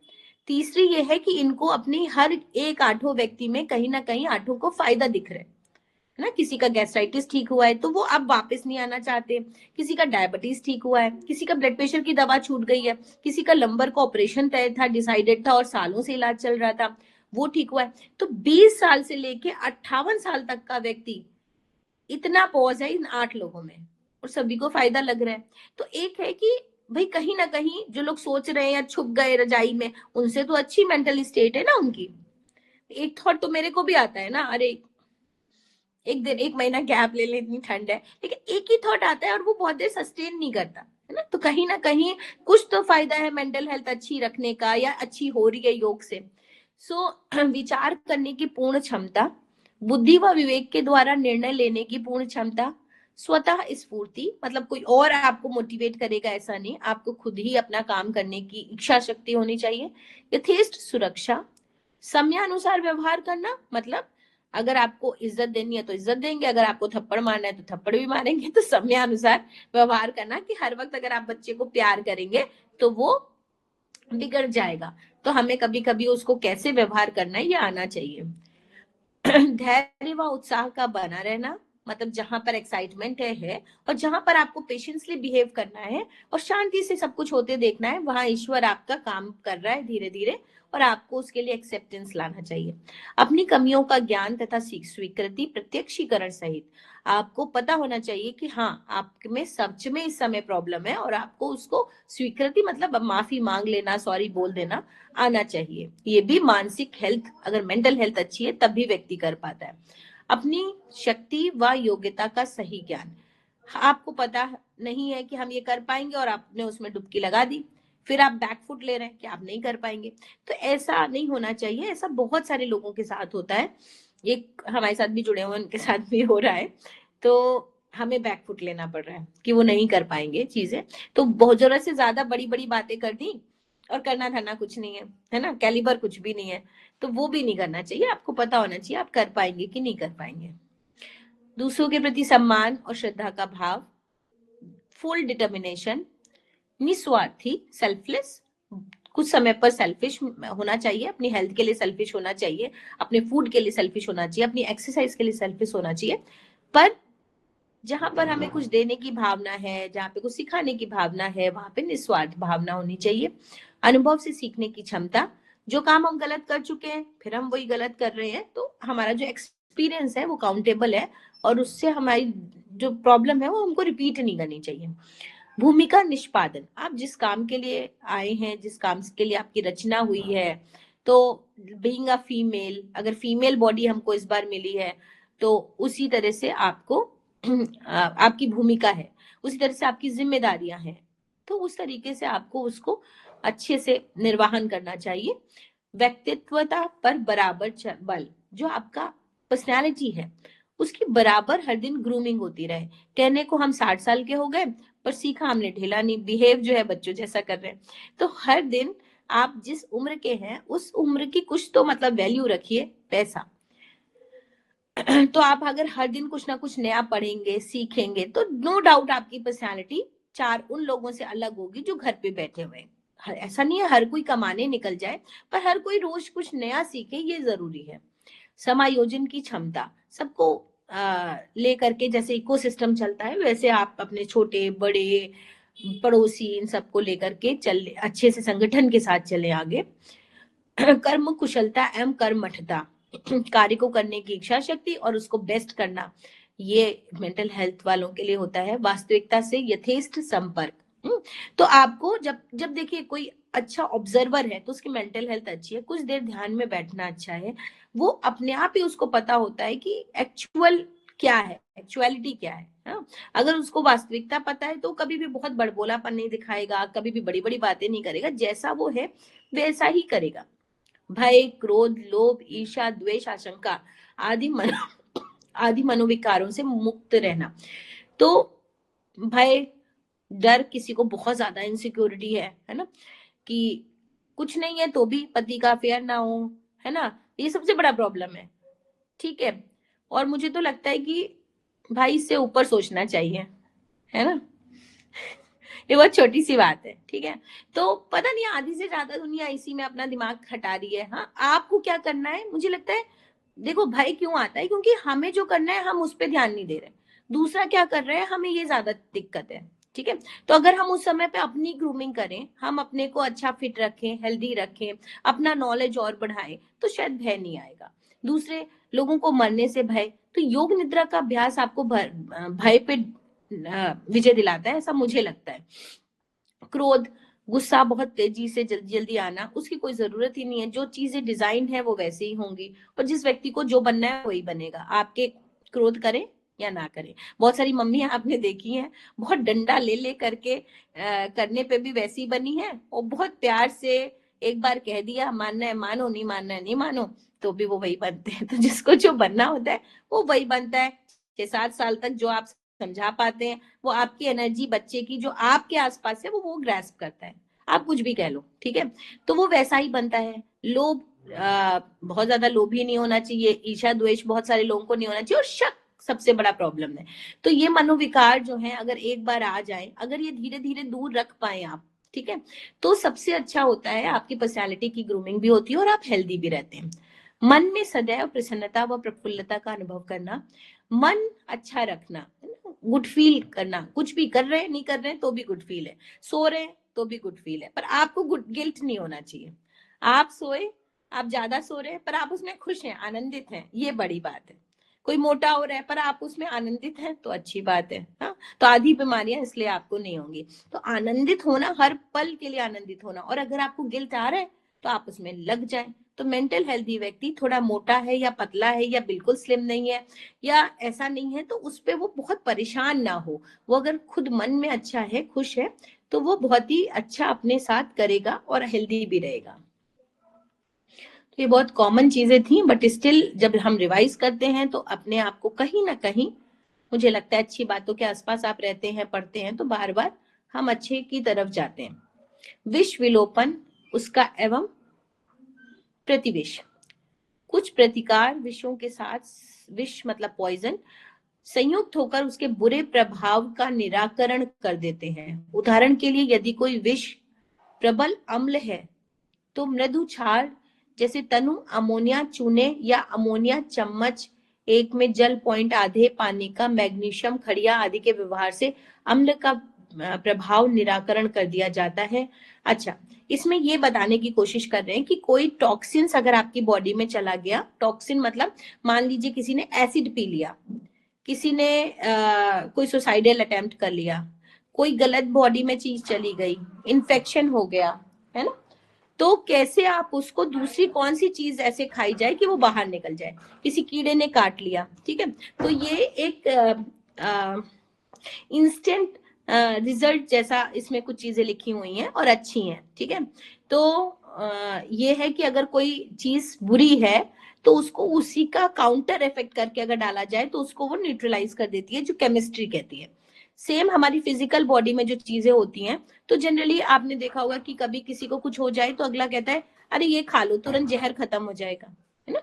Speaker 1: तीसरी ये है कि इनको अपनी हर एक 8 व्यक्ति में कहीं ना कहीं 8 को फायदा दिख रहा है ना। किसी का गैस्ट्राइटिस ठीक हुआ है तो वो अब वापस नहीं आना चाहते, किसी का डायबिटीज ठीक हुआ है, किसी का ब्लड प्रेशर की दवा छूट गई है, किसी का लंबर का ऑपरेशन तय था, डिसाइडेड था और सालों से इलाज चल रहा था, वो ठीक हुआ है। तो 20 साल से लेके 58 साल तक का व्यक्ति, इतना पॉज है इन 8 लोगों में, और सभी को फायदा लग रहा है। तो एक है कि भाई कहीं ना कहीं जो लोग सोच रहे हैं या छुप गए रजाई में, उनसे तो अच्छी मेंटल स्टेट है ना उनकी। एक थॉट तो मेरे को भी आता है ना, अरे एक दिन 1 महीना गैप ले ले, इतनी ठंड है, लेकिन एक ही थॉट आता है और वो बहुत देर सस्टेन नहीं करता है ना। तो कहीं ना कहीं कुछ तो फायदा है मेंटल हेल्थ अच्छी रखने का, या अच्छी हो रही है योग से। विचार करने की पूर्ण क्षमता, बुद्धि व विवेक के द्वारा निर्णय लेने की पूर्ण क्षमता, स्वतः स्फूर्ति, मतलब कोई और आपको मोटिवेट करेगा ऐसा नहीं, आपको खुद ही अपना काम करने की इच्छा शक्ति होनी चाहिए। यथेष्ट सुरक्षा, समयानुसार व्यवहार करना, मतलब अगर आपको इज्जत देनी है तो इज्जत देंगे, अगर आपको थप्पड़ मारना है तो थप्पड़ भी मारेंगे। तो समयानुसार व्यवहार करना, कि हर वक्त अगर आप बच्चे को प्यार करेंगे तो वो बिगड़ जाएगा, तो हमें कभी कभी उसको कैसे व्यवहार करना है ये आना चाहिए। धैर्य व उत्साह का बना रहना, मतलब जहां पर एक्साइटमेंट है और जहां पर आपको पेशेंसली बिहेव करना है और शांति से सब कुछ होते देखना है, वहां ईश्वर आपका काम कर रहा है धीरे धीरे, और आपको उसके लिए एक्सेप्टेंस लाना चाहिए। अपनी कमियों का ज्ञान तथा स्वीकृति प्रत्यक्षीकरण सहित आपको पता होना चाहिए कि हाँ, आप में सच में इस समय प्रॉब्लम है, और आपको उसको स्वीकृति मतलब माफी मांग लेना, सॉरी बोल देना आना चाहिए। ये भी मानसिक हेल्थ, अगर मेंटल हेल्थ अच्छी है तब भी व्यक्ति कर पाता है। अपनी शक्ति व योग्यता का सही ज्ञान, आपको पता नहीं है कि हम ये कर पाएंगे और आपने उसमें डुबकी लगा दी, फिर आप बैकफुट ले रहे हैं कि आप नहीं कर पाएंगे, तो ऐसा नहीं होना चाहिए। ऐसा बहुत सारे लोगों के साथ होता है, ये हमारे साथ भी जुड़े हुए उनके साथ भी हो रहा है, तो हमें बैकफुट लेना पड़ रहा है कि वो नहीं कर पाएंगे चीजें। तो बहुत जरूरत से ज्यादा बड़ी बड़ी बातें कर दी और करना धरना कुछ नहीं है ना, कैलिबर कुछ भी नहीं है, तो वो भी नहीं करना चाहिए। आपको पता होना चाहिए आप कर पाएंगे कि नहीं कर पाएंगे। दूसरों के प्रति सम्मान और श्रद्धा का भाव, फुल डिटर्मिनेशन, निस्वार्थी, सेल्फलेस, कुछ समय पर सेल्फिश होना चाहिए, अपनी हेल्थ के लिए सेल्फिश होना चाहिए, अपने फूड के लिए सेल्फिश होना चाहिए, अपनी एक्सरसाइज के लिए सेल्फिश होना चाहिए, पर जहां पर हमें कुछ देने की भावना है, जहां पे कुछ सिखाने की भावना है, वहां पे निस्वार्थ भावना होनी चाहिए। अनुभव से सीखने की क्षमता, जो काम हम गलत कर चुके हैं फिर हम वही गलत कर रहे हैं, तो हमारा जो एक्सपीरियंस है वो काउंटेबल है, और उससे हमारी जो प्रॉब्लम है वो हमको रिपीट नहीं करनी चाहिए। भूमिका निष्पादन, आप जिस काम के लिए आए हैं, जिस काम के लिए आपकी रचना हुई है, तो बीइंग अ फीमेल, अगर फीमेल बॉडी हमको इस बार मिली है, तो उसी तरह से आपको आपकी भूमिका है, उसी तरह से आपकी जिम्मेदारियां हैं, तो उस तरीके से आपको उसको अच्छे से निर्वाहन करना चाहिए। व्यक्तित्वता पर बराबर बल, जो आपका पर्सनैलिटी है उसकी बराबर हर दिन ग्रूमिंग होती रहे। कहने को हम 60 साल के हो गए, पर सीखा हमने ढेला नहीं, बिहेव जो है बच्चों जैसा कर रहे हैं। तो हर दिन आप जिस उम्र के हैं उस उम्र की कुछ तो मतलब वैल्यू रखिए, पैसा। तो आप अगर हर दिन कुछ ना कुछ नया पढ़ेंगे, सीखेंगे, तो नो डाउट आपकी पर्सनालिटी 4 उन लोगों से अलग होगी जो घर पे बैठे हुए हैं। ऐसा नहीं है हर कोई कमाने निकल जाए, पर हर कोई रोज कुछ नया सीखे, ये जरूरी है। समायोजन की क्षमता, सबको ले करके जैसे इकोसिस्टम चलता है वैसे आप अपने छोटे बड़े पड़ोसी इन सबको लेकर के चल अच्छे से संगठन के साथ चले आगे। कर्म कुशलता एवं कर्मठता, कार्य को करने की इच्छा शक्ति और उसको बेस्ट करना, ये मेंटल हेल्थ वालों के लिए होता है। वास्तविकता से यथेष्ट संपर्क। तो आपको जब जब देखिए कोई अच्छा ऑब्जर्वर है तो उसकी मेंटल हेल्थ अच्छी है, कुछ देर ध्यान में बैठना अच्छा है, वो अपने आप ही उसको पता होता है कि एक्चुअल क्या है, एक्चुअलिटी क्या है। हाँ? अगर उसको वास्तविकता पता है तो कभी भी बहुत बड़बोलापन नहीं दिखाएगा, कभी भी बड़ी बड़ी बातें नहीं करेगा, जैसा वो है वैसा ही करेगा। भय, क्रोध, लोभ, ईर्ष्या, द्वेष, आशंका आदि आदि मनोविकारों से मुक्त रहना। तो भय, डर, किसी को बहुत ज्यादा इनसिक्योरिटी है ना, कि कुछ नहीं है तो भी पति का अफेयर ना हो, है ना, ये सबसे बड़ा प्रॉब्लम है। ठीक है, और मुझे तो लगता है कि भाई इससे ऊपर सोचना चाहिए, है ना। ये बहुत छोटी सी बात है, ठीक है। तो पता नहीं आधी से ज्यादा दुनिया इसी में अपना दिमाग खटा रही है। हाँ, आपको क्या करना है, मुझे लगता है देखो भय क्यों आता है, क्योंकि हमें जो करना है हम उस पर ध्यान नहीं दे रहे, दूसरा क्या कर रहे हैं हमें ये ज्यादा दिक्कत है। ठीक है, तो अगर हम उस समय पे अपनी ग्रूमिंग करें, हम अपने को अच्छा फिट रखें, हेल्दी रखें, अपना नॉलेज और बढ़ाएं, तो शायद भय नहीं आएगा। दूसरे लोगों को मरने से भय, तो योग निद्रा का अभ्यास आपको भय पे विजय दिलाता है, ऐसा मुझे लगता है। क्रोध, गुस्सा बहुत तेजी से जल्दी जल्दी आना, उसकी कोई जरूरत ही नहीं है। जो चीजें डिजाइन है वो वैसे ही होंगी, और जिस व्यक्ति को जो बनना है वही बनेगा, आपके क्रोध करें या ना करें। बहुत सारी मम्मियां आपने देखी हैं, बहुत डंडा ले ले करके करने पे भी वैसी बनी है, और बहुत प्यार से एक बार कह दिया मानना है मानो, नहीं मानना है नहीं मानो, तो भी वो वही बनते हैं। तो जिसको जो बनना होता है वो वही बनता है। 6-7 साल तक जो आप समझा पाते हैं, वो आपकी एनर्जी बच्चे की जो आपके आसपास है वो ग्रैस्प करता है। आप कुछ भी कह लो, ठीक है, तो वो वैसा ही बनता है। लोभ, बहुत ज्यादा लोभी नहीं होना चाहिए, ईर्ष्या द्वेष बहुत सारे लोगों को नहीं होना चाहिए, और शक सबसे बड़ा प्रॉब्लम है। तो ये मनोविकार जो है अगर एक बार आ जाए, अगर ये धीरे धीरे दूर रख पाए आप, ठीक है, तो सबसे अच्छा होता है, आपकी पर्सनैलिटी की ग्रूमिंग भी होती है और आप हेल्दी भी रहते हैं। मन में सदैव प्रसन्नता व प्रफुल्लता का अनुभव करना, मन अच्छा रखना, गुड फील करना, कुछ भी कर रहे हैं नहीं कर रहे हैं तो भी गुड फील है, सो रहे हैं तो भी गुड फील है, पर आपको गुड गिल्ट नहीं होना चाहिए। आप सोए, आप ज्यादा सो रहे हैं पर आप उसमें खुश हैं, आनंदित हैं, ये बड़ी बात है। कोई मोटा हो रहा है पर आप उसमें आनंदित हैं तो अच्छी बात है। हाँ, तो आधी बीमारियां इसलिए आपको नहीं होंगी। तो आनंदित होना, हर पल के लिए आनंदित होना, और अगर आपको गिल्ट आ रहा है तो आप उसमें लग जाए। तो मेंटल हेल्दी व्यक्ति थोड़ा मोटा है या पतला है या बिल्कुल स्लिम नहीं है या ऐसा नहीं है, तो उस पे वो बहुत परेशान ना हो। वो अगर खुद मन में अच्छा है, खुश है, तो वो बहुत ही अच्छा अपने साथ करेगा और हेल्दी भी रहेगा। तो ये बहुत कॉमन चीजें थी, बट स्टिल जब हम रिवाइज करते हैं तो अपने आप को कहीं ना कहीं, मुझे लगता है अच्छी बातों के आसपास आप रहते हैं, पढ़ते हैं, तो बार बार हम अच्छे की तरफ जाते हैं। विष विलोपन, उसका एवं प्रतिविष, कुछ प्रतिकार विषयों के साथ, विष मतलब पॉइजन, संयुक्त होकर उसके बुरे प्रभाव का निराकरण कर देते हैं। उदाहरण के लिए यदि कोई विष प्रबल अम्ल है तो मृदु क्षार जैसे तनु अमोनिया चूने या अमोनिया चम्मच एक में जल पॉइंट आधे पानी का मैग्नीशियम खड़िया आदि के व्यवहार से अम्ल का प्रभाव निराकरण कर दिया जाता है। अच्छा, इसमें ये बताने की कोशिश कर रहे हैं कि कोई टॉक्सिन्स अगर आपकी बॉडी में चला गया, टॉक्सिन मतलब मान लीजिए किसी ने एसिड पी लिया, किसी ने कोई सुसाइडल अटेम्प्ट कर लिया, कोई गलत बॉडी में चीज चली गई, इन्फेक्शन हो गया, है ना, तो कैसे आप उसको दूसरी कौन सी चीज ऐसे खाई जाए कि वो बाहर निकल जाए। किसी कीड़े ने काट लिया, ठीक है, तो ये एक इंस्टेंट रिजल्ट जैसा इसमें कुछ चीजें लिखी हुई हैं और अच्छी हैं, ठीक है। तो ये है कि अगर कोई चीज बुरी है तो उसको उसी का काउंटर इफेक्ट करके अगर डाला जाए तो उसको वो न्यूट्रलाइज कर देती है, जो केमिस्ट्री कहती है। सेम हमारी फिजिकल बॉडी में जो चीजें होती हैं, तो जनरली आपने देखा होगा कि कभी किसी को कुछ हो जाए तो अगला कहता है अरे ये खा लो तुरंत जहर खत्म हो जाएगा, है ना,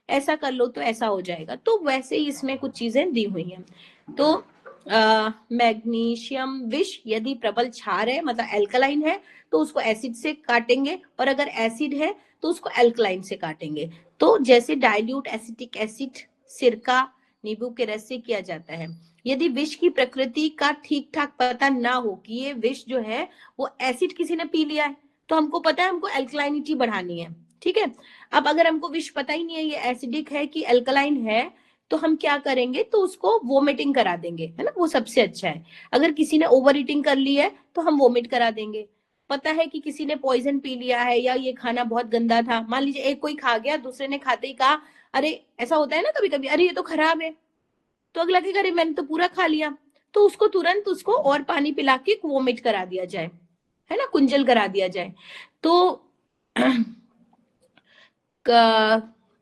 Speaker 1: ऐसा कर लो तो ऐसा हो जाएगा। तो वैसे ही इसमें कुछ चीजें दी हुई हैं। तो मैग्नीशियम विष यदि प्रबल क्षार है मतलब एल्कलाइन है तो उसको एसिड से काटेंगे, और अगर एसिड है तो उसको एल्कलाइन से काटेंगे। तो जैसे डाइल्यूट एसिटिक एसिड, सिरका, नींबू के रस से किया जाता है। यदि विष की प्रकृति का ठीक ठाक पता ना हो कि ये विष जो है वो एसिड किसी ने पी लिया है, तो हमको पता है हमको एल्कलाइनिटी बढ़ानी है, ठीक है। अब अगर हमको विष पता ही नहीं है ये एसिडिक है कि एल्कलाइन है, तो हम क्या करेंगे, तो उसको वोमिटिंग करा देंगे, है ना, वो सबसे अच्छा है। अगर किसी ने ओवर ईटिंग कर ली है तो हम वोमिट करा देंगे। पता है कि किसी ने पॉइजन पी लिया है या ये खाना बहुत गंदा था, मान लीजिए एक कोई खा गया, दूसरे ने खाते ही कहा अरे, ऐसा होता है ना कभी कभी, अरे ये तो खराब है, तो अगला कहेगा अरे मैंने तो पूरा खा लिया, तो उसको तुरंत उसको और पानी पिला के वोमिट करा दिया जाए, है ना, कुंजल करा दिया जाए। तो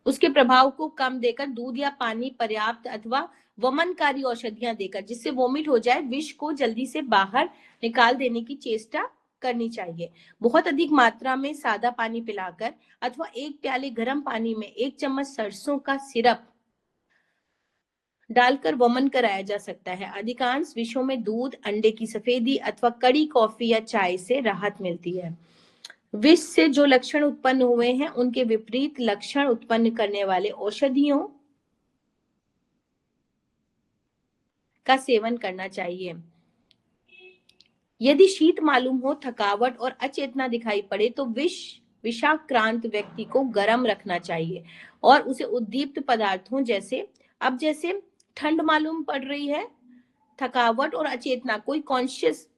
Speaker 1: उसके प्रभाव को कम देकर दूध या पानी पर्याप्त अथवा वमनकारी औषधियां देकर जिससे वोमिट हो जाए, विष को जल्दी से बाहर निकाल देने की चेष्टा करनी चाहिए। बहुत अधिक मात्रा में सादा पानी पिलाकर अथवा एक प्याले गर्म पानी में 1 चम्मच सरसों का सिरप डालकर वमन कराया जा सकता है। अधिकांश विषयों में दूध, अंडे की सफेदी अथवा कड़ी कॉफी या चाय से राहत मिलती है। विष से जो लक्षण उत्पन्न हुए हैं उनके विपरीत लक्षण उत्पन्न करने वाले औषधियों का सेवन करना चाहिए। यदि शीत मालूम हो, थकावट और अचेतना दिखाई पड़े तो विषाक्रांत व्यक्ति को गर्म रखना चाहिए और उसे उद्दीप्त पदार्थों जैसे ठंड मालूम पड़ रही है, थकावट और अचेतना, कोई कॉन्शियस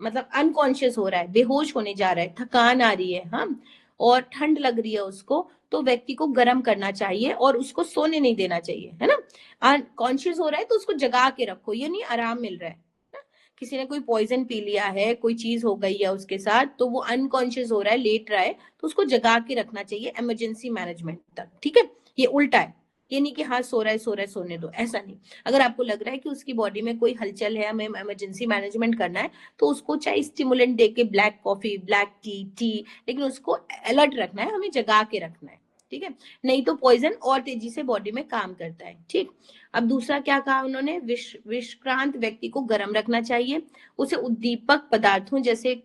Speaker 1: मतलब अनकॉन्शियस हो रहा है, बेहोश होने जा रहा है, थकान आ रही है, हाँ, और ठंड लग रही है उसको, तो व्यक्ति को गर्म करना चाहिए और उसको सोने नहीं देना चाहिए, है ना। अनकॉन्शियस हो रहा है तो उसको जगा के रखो, ये नहीं आराम मिल रहा है ना? किसी ने कोई पॉइजन पी लिया है, कोई चीज हो गई है उसके साथ, तो वो अनकॉन्शियस हो रहा है, लेट रहा है, तो उसको जगा के रखना चाहिए इमरजेंसी मैनेजमेंट तक, ठीक है। ये उल्टा है, ये नहीं कि हाँ सो रहा है सोने दो, ऐसा नहीं। अगर आपको लग रहा है कि उसकी बॉडी में कोई हलचल है, हमें इमरजेंसी मैनेजमेंट करना है, तो उसको चाहे स्टिमुलेंट देके, ब्लैक कॉफी, ब्लैक टी, लेकिन उसको अलर्ट रखना है, हमें जगा के रखना है, ठीक है। नहीं तो पॉइजन और तेजी से बॉडी में काम करता है, ठीक। अब दूसरा क्या कहा उन्होंने, विषक्रांत व्यक्ति को गर्म रखना चाहिए, उसे उद्दीपक पदार्थों जैसे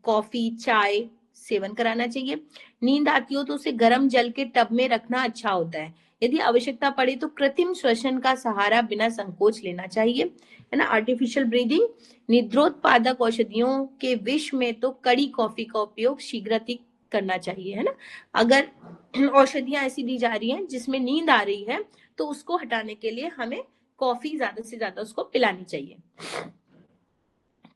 Speaker 1: कॉफी, चाय सेवन कराना चाहिए। नींद आती हो तो उसे गर्म जल के टब में रखना अच्छा होता है। यदि आवश्यकता पड़े तो कृत्रिम श्वसन का सहारा बिना संकोच लेना चाहिए, है ना। आर्टिफिशियल ब्रीदिंग, निद्रोत्पादक औषधियों के विष में तो कड़ी कॉफी का उपयोग शीघ्रति करना चाहिए, है ना। अगर औषधियां ऐसी दी जा रही हैं जिसमें नींद आ रही है, तो उसको हटाने के लिए हमें कॉफी ज्यादा से ज्यादा उसको पिलानी चाहिए।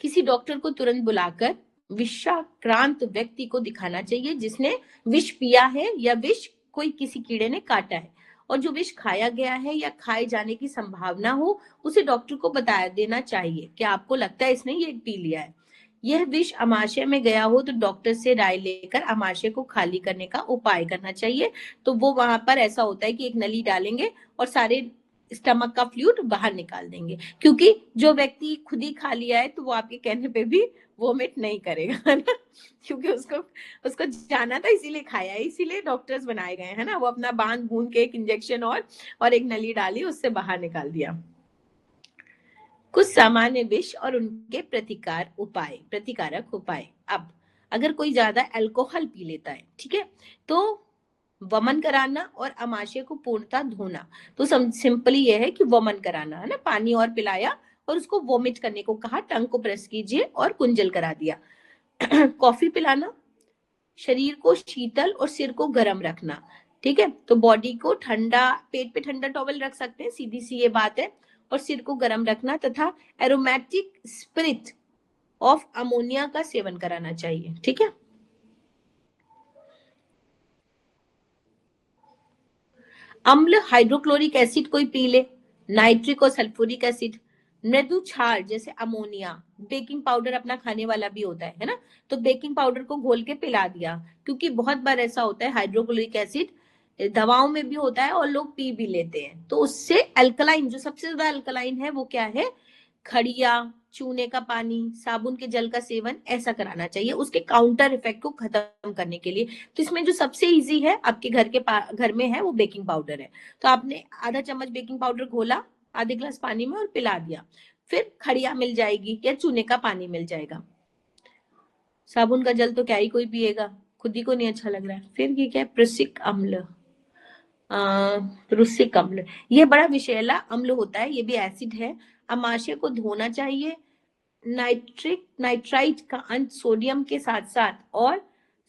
Speaker 1: किसी डॉक्टर को तुरंत बुलाकर विषाक्रांत व्यक्ति को दिखाना चाहिए जिसने विष पिया है या विष कोई किसी कीड़े ने काटा है, और जो विष खाया गया है या खाए जाने की संभावना हो, उसे डॉक्टर को बता देना चाहिए कि आपको लगता है इसने ये पी लिया है। यह विष अमाशय में गया हो तो डॉक्टर से राय लेकर अमाशय को खाली करने का उपाय करना चाहिए। तो वो वहां पर ऐसा होता है कि एक नली डालेंगे और सारे स्टमक का फ्लूइड बाहर निकाल देंगे, क्योंकि जो व्यक्ति खुद ही खा लिया है तो वो आपके कहने पे भी वोमिट नहीं करेगा, है ना, क्योंकि उसको उसको जाना था, इसीलिए खाया है, इसीलिए डॉक्टर्स बनाए गए हैं ना। वो अपना बांध बूंद के एक इंजेक्शन और एक नली डाली, उससे बाहर निकाल दिया। कुछ सामान्य विष और उनके प्रतिकारक उपाय। अब अगर कोई ज्यादा अल्कोहल पी लेता है, ठीक है, तो वमन कराना और अमाशय को पूर्णतः धोना। तो सिंपली यह है कि वमन कराना, है ना, पानी और पिलाया और उसको वोमिट करने को कहा, टंग को प्रेस कीजिए और कुंजल करा दिया। कॉफी पिलाना, शरीर को शीतल और सिर को गर्म रखना, ठीक है, तो बॉडी को ठंडा, पेट पे ठंडा टॉवल रख सकते हैं, सीधी सी ये बात है, और सिर को गर्म रखना, तथा एरोमेटिक स्पिरिट ऑफ अमोनिया का सेवन कराना चाहिए, ठीक है। अम्ल हाइड्रोक्लोरिक एसिड कोई पी ले, नाइट्रिक और सल्फ्यूरिक एसिड, मृदु क्षार जैसे अमोनिया, बेकिंग पाउडर अपना खाने वाला भी होता है ना, तो बेकिंग पाउडर को घोल के पिला दिया, क्योंकि बहुत बार ऐसा होता है हाइड्रोक्लोरिक एसिड दवाओं में भी होता है और लोग पी भी लेते हैं, तो उससे अल्कलाइन, जो सबसे ज्यादा अल्कलाइन है वो क्या है, खड़िया, चूने का पानी, साबुन के जल का सेवन ऐसा कराना चाहिए, उसके काउंटर इफेक्ट को खत्म करने के लिए। तो इसमें जो सबसे इजी है आपके घर में है वो बेकिंग पाउडर है। तो आपने आधा चम्मच बेकिंग पाउडर घोला आधे ग्लास पानी में और पिला दिया, फिर खड़िया मिल जाएगी या चूने का पानी मिल जाएगा। साबुन का जल तो क्या ही कोई पिएगा, खुद ही को नहीं अच्छा लग रहा है। फिर ये क्या है, प्रुसिक अम्ल, रुसिक अम्ल, ये बड़ा विषैला अम्ल होता है, ये भी एसिड है। अमाशय को धोना चाहिए। नाइट्राइट का अंत सोडियम के साथ साथ और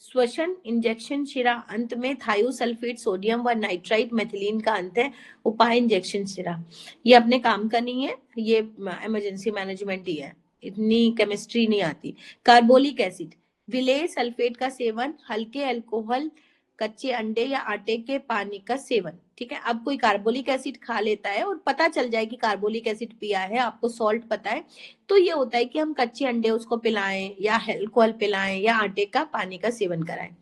Speaker 1: श्वसन इंजेक्शन शिरा अंत में थायोसल्फेट सोडियम व नाइट्राइट मेथिलीन का अंत है। उपाय इंजेक्शन शिरा, ये अपने काम का नहीं है, ये इमरजेंसी मैनेजमेंट ही है, इतनी केमिस्ट्री नहीं आती। कार्बोलिक एसिड, विलेय सल्फेट का सेवन, हल्के अल्कोहल, कच्चे अंडे या आटे के पानी का सेवन। ठीक है, अब कोई कार्बोलिक एसिड खा लेता है और पता चल जाए कि कार्बोलिक एसिड पिया है, आपको सॉल्ट पता है, तो ये होता है कि हम कच्चे अंडे उसको पिलाएं या अल्कोहल पिलाएं या आटे का पानी का सेवन कराएं।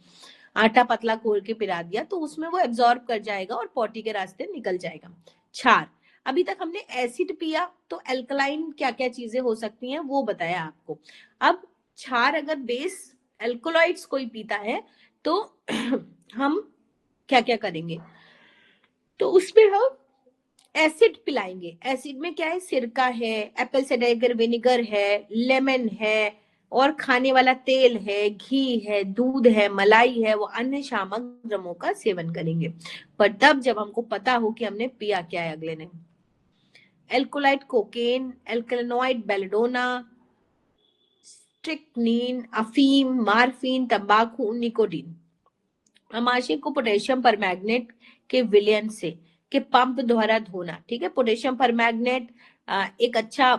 Speaker 1: आटा पतला घोल के पिला दिया तो उसमें वो एब्जॉर्ब कर जाएगा और पॉटी के रास्ते निकल जाएगा। क्षार, अभी तक हमने एसिड पिया, तो एल्कलाइन क्या क्या चीजें हो सकती हैं वो बताया आपको। अब क्षार, अगर बेस एल्कोलॉइड्स कोई पीता है तो हम क्या क्या करेंगे, तो उसमें हम एसिड पिलाएंगे। एसिड में क्या है, सिरका है, एप्पल साइडर विनेगर है, लेमन है, और खाने वाला तेल है, घी है, दूध है, मलाई है, वो अन्य शामक द्रव्यों का सेवन करेंगे, पर तब जब हमको पता हो कि हमने पिया क्या है अगले ने। एल्कोलाइट कोकेन, एल्कलनोइड बेलेडोना, स्ट्रिक्नीन, अफीम, मार्फिन, तंबाकू, निकोटीन। अमाशय को पोटेशियम परमैंगनेट के विलयन से के पंप द्वारा धोना। ठीक है, पोटेशियम परमैंगनेट एक अच्छा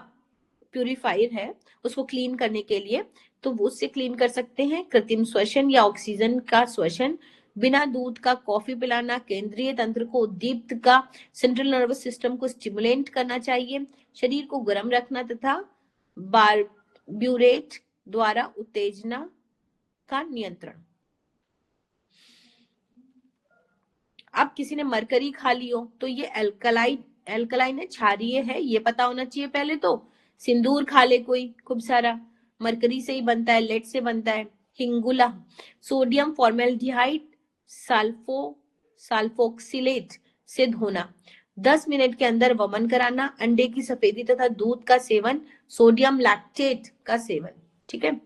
Speaker 1: प्यूरिफायर है उसको क्लीन करने के लिए, तो वो उससे क्लीन कर सकते हैं। कृत्रिम श्वसन या ऑक्सीजन का श्वसन, बिना दूध का कॉफी पिलाना, केंद्रीय तंत्र को उद्दीप्त का, सेंट्रल नर्वस सिस्टम को स्टिमुलेट करना चाहिए, शरीर को गर्म रखना तथा बारब्यूरेट द्वारा उत्तेजना का नियंत्रण। अब किसी ने मरकरी खा ली हो तो ये एल्कलाइन है, क्षारीय है, ये पता होना चाहिए पहले तो। सिंदूर खा ले कोई खूब सारा, मरकरी से ही बनता है, लेड से बनता है। हिंगुला, सोडियम फॉर्मेल्डिहाइड सल्फोक्सिलेट से धोना, 10 मिनट के अंदर वमन कराना, अंडे की सफेदी तथा दूध का सेवन, सोडियम लैक्टेट का सेवन। ठीक है,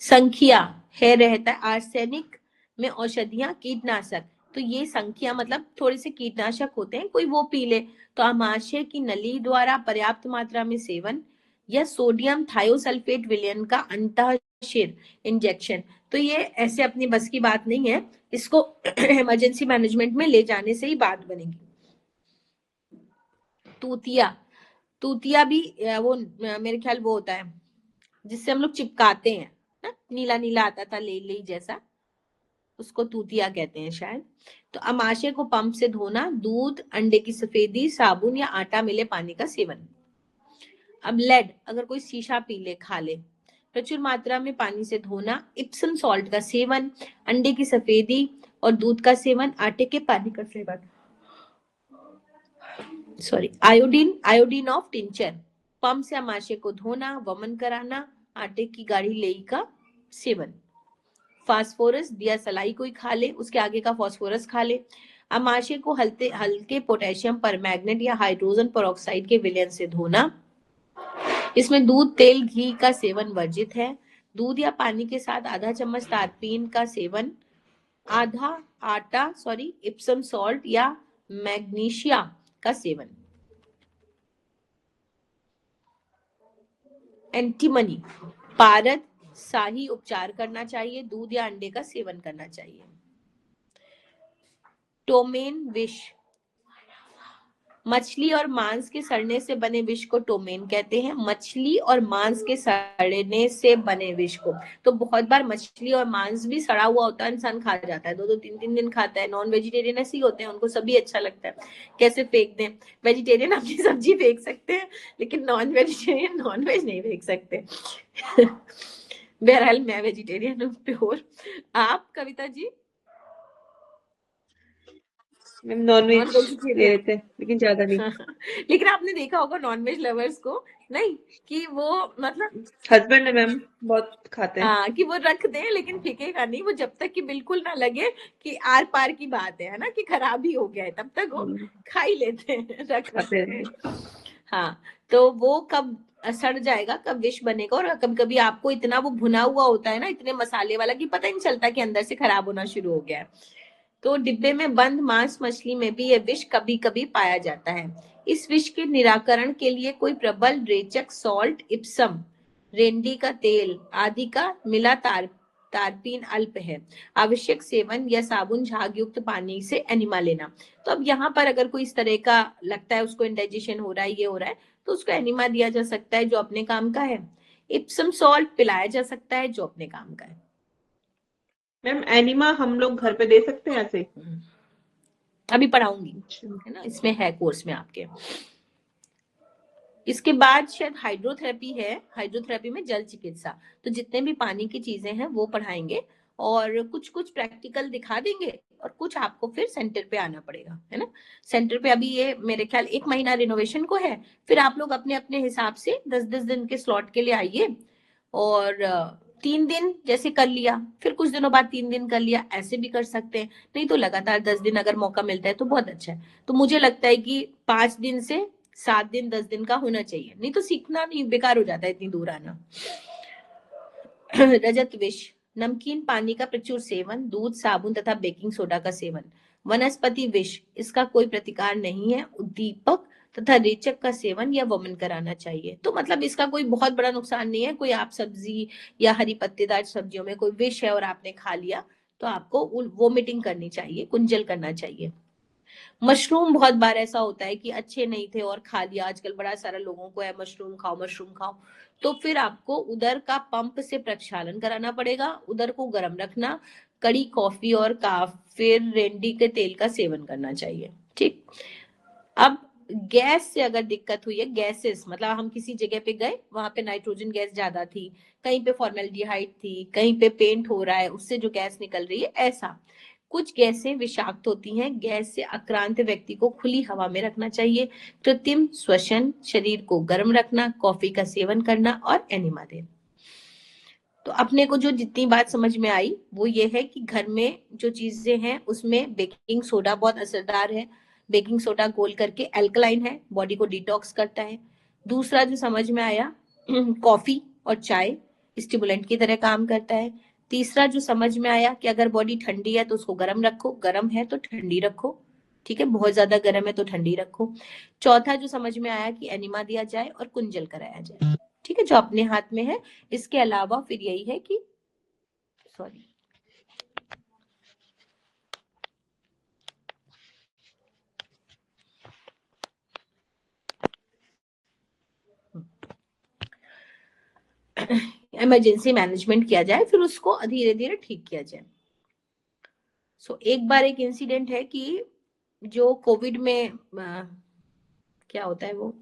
Speaker 1: संख्या है रहता है आर्सेनिक में औषधियां कीटनाशक, तो ये संख्या मतलब थोड़े से कीटनाशक होते हैं, कोई वो पी ले तो आमाशय की नली द्वारा पर्याप्त मात्रा में सेवन, या सोडियम थायोसल्फेट विलयन का अंतःशिर इंजेक्शन, तो ये ऐसे अपनी बस की बात नहीं है, इसको इमरजेंसी मैनेजमेंट में ले जाने से ही बात बनेगी। तूतिया, तूतिया भी वो मेरे ख्याल वो होता है जिससे हम लोग चिपकाते हैं ना, नीला नीला आता था ले ले जैसा, उसको तूतिया कहते हैं शायद। तो अमाशय को पंप से धोना, दूध, अंडे की सफेदी, साबुन या आटा मिले पानी का सेवन। अब लेड, अगर कोई शीशा पी ले खा ले, प्रचुर मात्रा में पानी से धोना, इप्सम सॉल्ट का सेवन, अंडे की सफेदी और दूध का सेवन, आटे के पानी का seven, iodine of tincture, pump से अमाशय को धोना, वमन कराना, आटे की गाढ़ी लेई का सेवन। फास्फोरस, दिया सलाई कोई खा ले, उसके आगे का फास्फोरस खा ले। अमाशय को हल्के पोटेशियम परमैंगनेट या हाइड्रोजन पेरोक्साइड के विलयन से धोना, इसमें दूध, तेल, घी का सेवन वर्जित है। दूध या पानी के साथ आधा चम्मच तारपीन का सेवन, आधा आटा इप्सम सॉल्ट या मैग्नीशिया का सेवन। एंटीमनी, पारद शाही उपचार करना चाहिए, दूध या अंडे का सेवन करना चाहिए। टोमेन विष, मछली और मांस के सड़ने से बने विष को टोमेन कहते हैं। मछली और मांस के सड़ने से बने विष को, तो बहुत बार मछली और मांस भी सड़ा हुआ होता है, इंसान खा जाता है, 2-2 3-3 दिन खाता है। नॉन वेजिटेरियन ऐसे ही होते हैं, उनको सभी अच्छा लगता है, कैसे फेंक दें। वेजिटेरियन अपनी सब्जी फेंक सकते हैं, लेकिन नॉन वेजिटेरियन नॉन वेज नहीं फेंक सकते। बहरहाल मैं वेजिटेरियन हूँ प्योर। आप कविता जी?
Speaker 2: मैम नॉनवेज ले लेते हैं लेकिन ज्यादा नहीं।
Speaker 1: लेकिन आपने देखा होगा नॉनवेज लवर्स को, नहीं कि वो मतलब
Speaker 2: हस्बैंड है मैम, बहुत खाते हैं।
Speaker 1: कि वो रख दें लेकिन फेंकेगा नहीं, वो जब तक कि बिल्कुल ना लगे कि आर पार की बात है ना, कि खराब ही हो गया है, तब तक वो खा ही लेते हैं, रख
Speaker 2: खाते
Speaker 1: रख
Speaker 2: हैं।
Speaker 1: के। हाँ, तो वो कब सड़ जाएगा, कब विष बनेगा। और कभी कभी आपको इतना वो भुना हुआ होता है ना, इतने मसाले वाला, कि पता ही नहीं चलता कि अंदर से खराब होना शुरू हो गया है। तो डिब्बे में बंद मांस मछली में भी यह विष कभी कभी पाया जाता है। इस विष के निराकरण के लिए कोई प्रबल रेचक सॉल्ट, इप्सम, रेंडी का तेल आदि का मिला तारपीन अल्प है। आवश्यक सेवन या साबुन झाग युक्त पानी से एनिमा लेना। तो अब यहाँ पर अगर कोई इस तरह का लगता है उसको इंडाइजेशन हो रहा है, ये हो रहा है, तो उसको एनिमा दिया जा सकता है जो अपने काम का है। इप्सम सॉल्ट पिलाया जा सकता है जो अपने काम का है।
Speaker 2: मैम एनिमा हम लोग घर पे दे सकते हैं ऐसे?
Speaker 1: अभी पढ़ाऊंगी,
Speaker 2: अच्छा।
Speaker 1: है ना, इसमें है कोर्स में आपके। इसके बाद शायद हाइड्रोथेरेपी है, हाइड्रोथेरेपी में जल चिकित्सा। तो जितने भी पानी की चीजें हैं वो पढ़ाएंगे, और कुछ कुछ प्रैक्टिकल दिखा देंगे, और कुछ आपको फिर सेंटर पे आना पड़ेगा, है ना। सेंटर पे अभी ये मेरे ख्याल 1 महीना रिनोवेशन को है, फिर आप लोग अपने अपने हिसाब से 10-10 दिन के स्लॉट के लिए आइए, और 3 दिन जैसे कर लिया, फिर कुछ दिनों बाद 3 दिन कर लिया, ऐसे भी कर सकते हैं। नहीं तो लगातार 10 दिन अगर मौका मिलता है तो बहुत अच्छा है। तो मुझे लगता है कि 5 दिन से 7 दिन 10 दिन का होना चाहिए, नहीं तो सीखना नहीं, बेकार हो जाता है इतनी दूर आना। रजत विष, नमकीन पानी का प्रचुर सेवन, दूध, साबुन तथा बेकिंग सोडा का सेवन। वनस्पति विष, इसका कोई प्रतिकार नहीं है। उद्दीपक तथा रेचक का सेवन या वमन कराना चाहिए। तो मतलब इसका कोई बहुत बड़ा नुकसान नहीं है। कोई आप सब्जी या हरी पत्तेदार सब्जियों में कोई विष है और आपने खा लिया, तो आपको वोमिटिंग करनी चाहिए, कुंजल करना चाहिए। मशरूम, बहुत बार ऐसा होता है कि अच्छे नहीं थे और खा लिया, आजकल बड़ा सारा लोगों को है मशरूम खाओ मशरूम खाओ, तो फिर आपको उदर का पंप से प्रक्षालन कराना पड़ेगा, उदर को गर्म रखना, कड़ी कॉफी और काफिर रेंडी के तेल का सेवन करना चाहिए। ठीक। अब गैस से अगर दिक्कत हुई है, गैसेस मतलब हम किसी जगह पे गए, वहां पे नाइट्रोजन गैस ज्यादा थी, कहीं पे फॉर्मेल्डिहाइड थी, कहीं पे पेंट हो रहा है उससे जो गैस निकल रही है, ऐसा कुछ गैसें विषाक्त होती हैं। गैस से आक्रांत व्यक्ति को खुली हवा में रखना चाहिए। कृत्रिम श्वसन, शरीर को गर्म रखना, कॉफी का सेवन करना और एनिमा देना। तो अपने को जो जितनी बात समझ में आई वो ये है कि घर में जो चीजें हैं उसमें बेकिंग सोडा बहुत असरदार है। बेकिंग सोडा घोल करके अल्कलाइन है, बॉडी को डिटॉक्स करता है। दूसरा जो समझ में आया, कॉफी और चाय स्टिमुलेंट की तरह काम करता है। तीसरा जो समझ में आया कि अगर बॉडी ठंडी है तो उसको गर्म रखो, गर्म है तो ठंडी रखो, ठीक है, बहुत ज्यादा गर्म है तो ठंडी रखो। चौथा जो समझ में आया कि एनिमा दिया जाए और कुंजल कराया जाए, ठीक है, जो अपने हाथ में है। इसके अलावा फिर यही है कि सॉरी, इमरजेंसी मैनेजमेंट किया जाए, फिर उसको धीरे धीरे ठीक किया जाए। एक बार एक इंसिडेंट है कि जो कोविड में क्या होता है वो,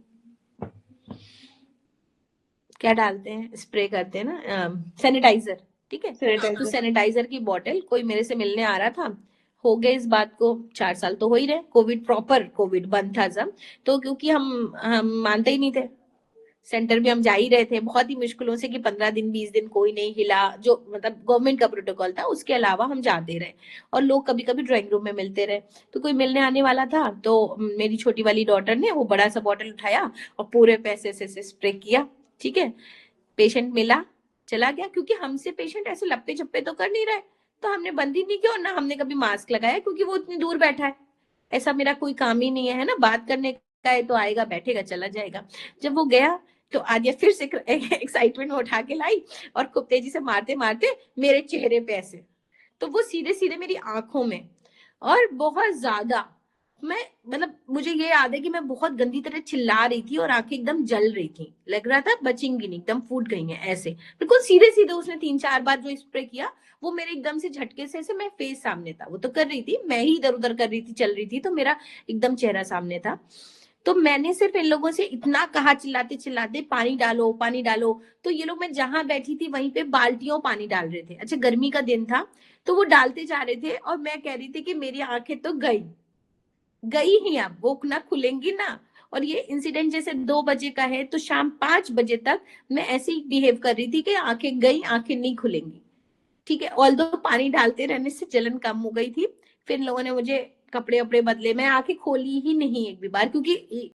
Speaker 1: क्या डालते हैं, स्प्रे करते हैं ना, सैनिटाइजर, ठीक है। तो सैनिटाइजर की बोतल कोई मेरे से मिलने आ रहा था, हो गए इस बात को 4 साल तो हो ही रहे, कोविड प्रॉपर कोविड बंद था सब। तो क्योंकि हम मानते ही नहीं थे, सेंटर भी हम जा ही रहे थे बहुत ही मुश्किलों से कि 15 दिन 20 दिन कोई नहीं हिला, जो मतलब गवर्नमेंट का प्रोटोकॉल था, उसके अलावा हम जाते रहे। और लोग कभी कभी ड्राइंग रूम में मिलते रहे, तो कोई मिलने आने वाला था तो मेरी छोटी वाली डॉटर ने वो बड़ा सा बॉटल उठाया और पूरे पैसे से स्प्रे किया, ठीक है। पेशेंट मिला, चला गया, क्योंकि हमसे पेशेंट ऐसे लप्पे छप्पे तो कर नहीं रहे, तो हमने बंद ही नहीं किया, और ना हमने कभी मास्क लगाया, क्योंकि वो इतनी दूर बैठा है। ऐसा मेरा कोई काम ही नहीं है ना, बात करने का है तो आएगा बैठेगा चला जाएगा। जब वो गया तो आदिया फिर से एक्साइटमेंट में उठा के लाई और खूब तेजी से मारते मारते मेरे चेहरे पे ऐसे, तो वो सीधे सीधे मेरी आंखों में, और बहुत ज्यादा, मैं मतलब मुझे ये याद है कि मैं बहुत गंदी तरह चिल्ला रही थी और आंखें एकदम जल रही थी, लग रहा था बचेंगी नहीं, एकदम फूट गई हैं ऐसे, बिल्कुल सीधे सीधे। उसने 3-4 बार जो स्प्रे किया वो मेरे एकदम से झटके से ऐसे, मैं फेस सामने था, वो तो कर रही थी, मैं ही इधर उधर कर रही थी, चल रही थी, तो मेरा एकदम चेहरा सामने था। तो मैंने सिर्फ इन लोगों से इतना कहा चिल्लाते चिल्लाते, पानी डालो पानी डालो, तो ये लोग, मैं जहां बैठी थी वहीं पे बाल्टियों पानी डाल रहे थे। अच्छा, गर्मी का दिन था तो वो डालते जा रहे थे, और मैं कह रही थी कि मेरी आंखें तो गई गई ही, अब वो ना खुलेंगी ना। और ये इंसिडेंट जैसे 2 बजे का है, तो शाम 5 बजे तक मैं ऐसे ही बिहेव कर रही थी कि आंखें गई, आंखें नहीं खुलेंगी, ठीक है। ऑल्दो पानी डालते रहने से जलन कम हो गई थी। फिर लोगों ने मुझे कपड़े वपड़े बदले, मैं आंखें खोली ही नहीं एक भी बार, क्योंकि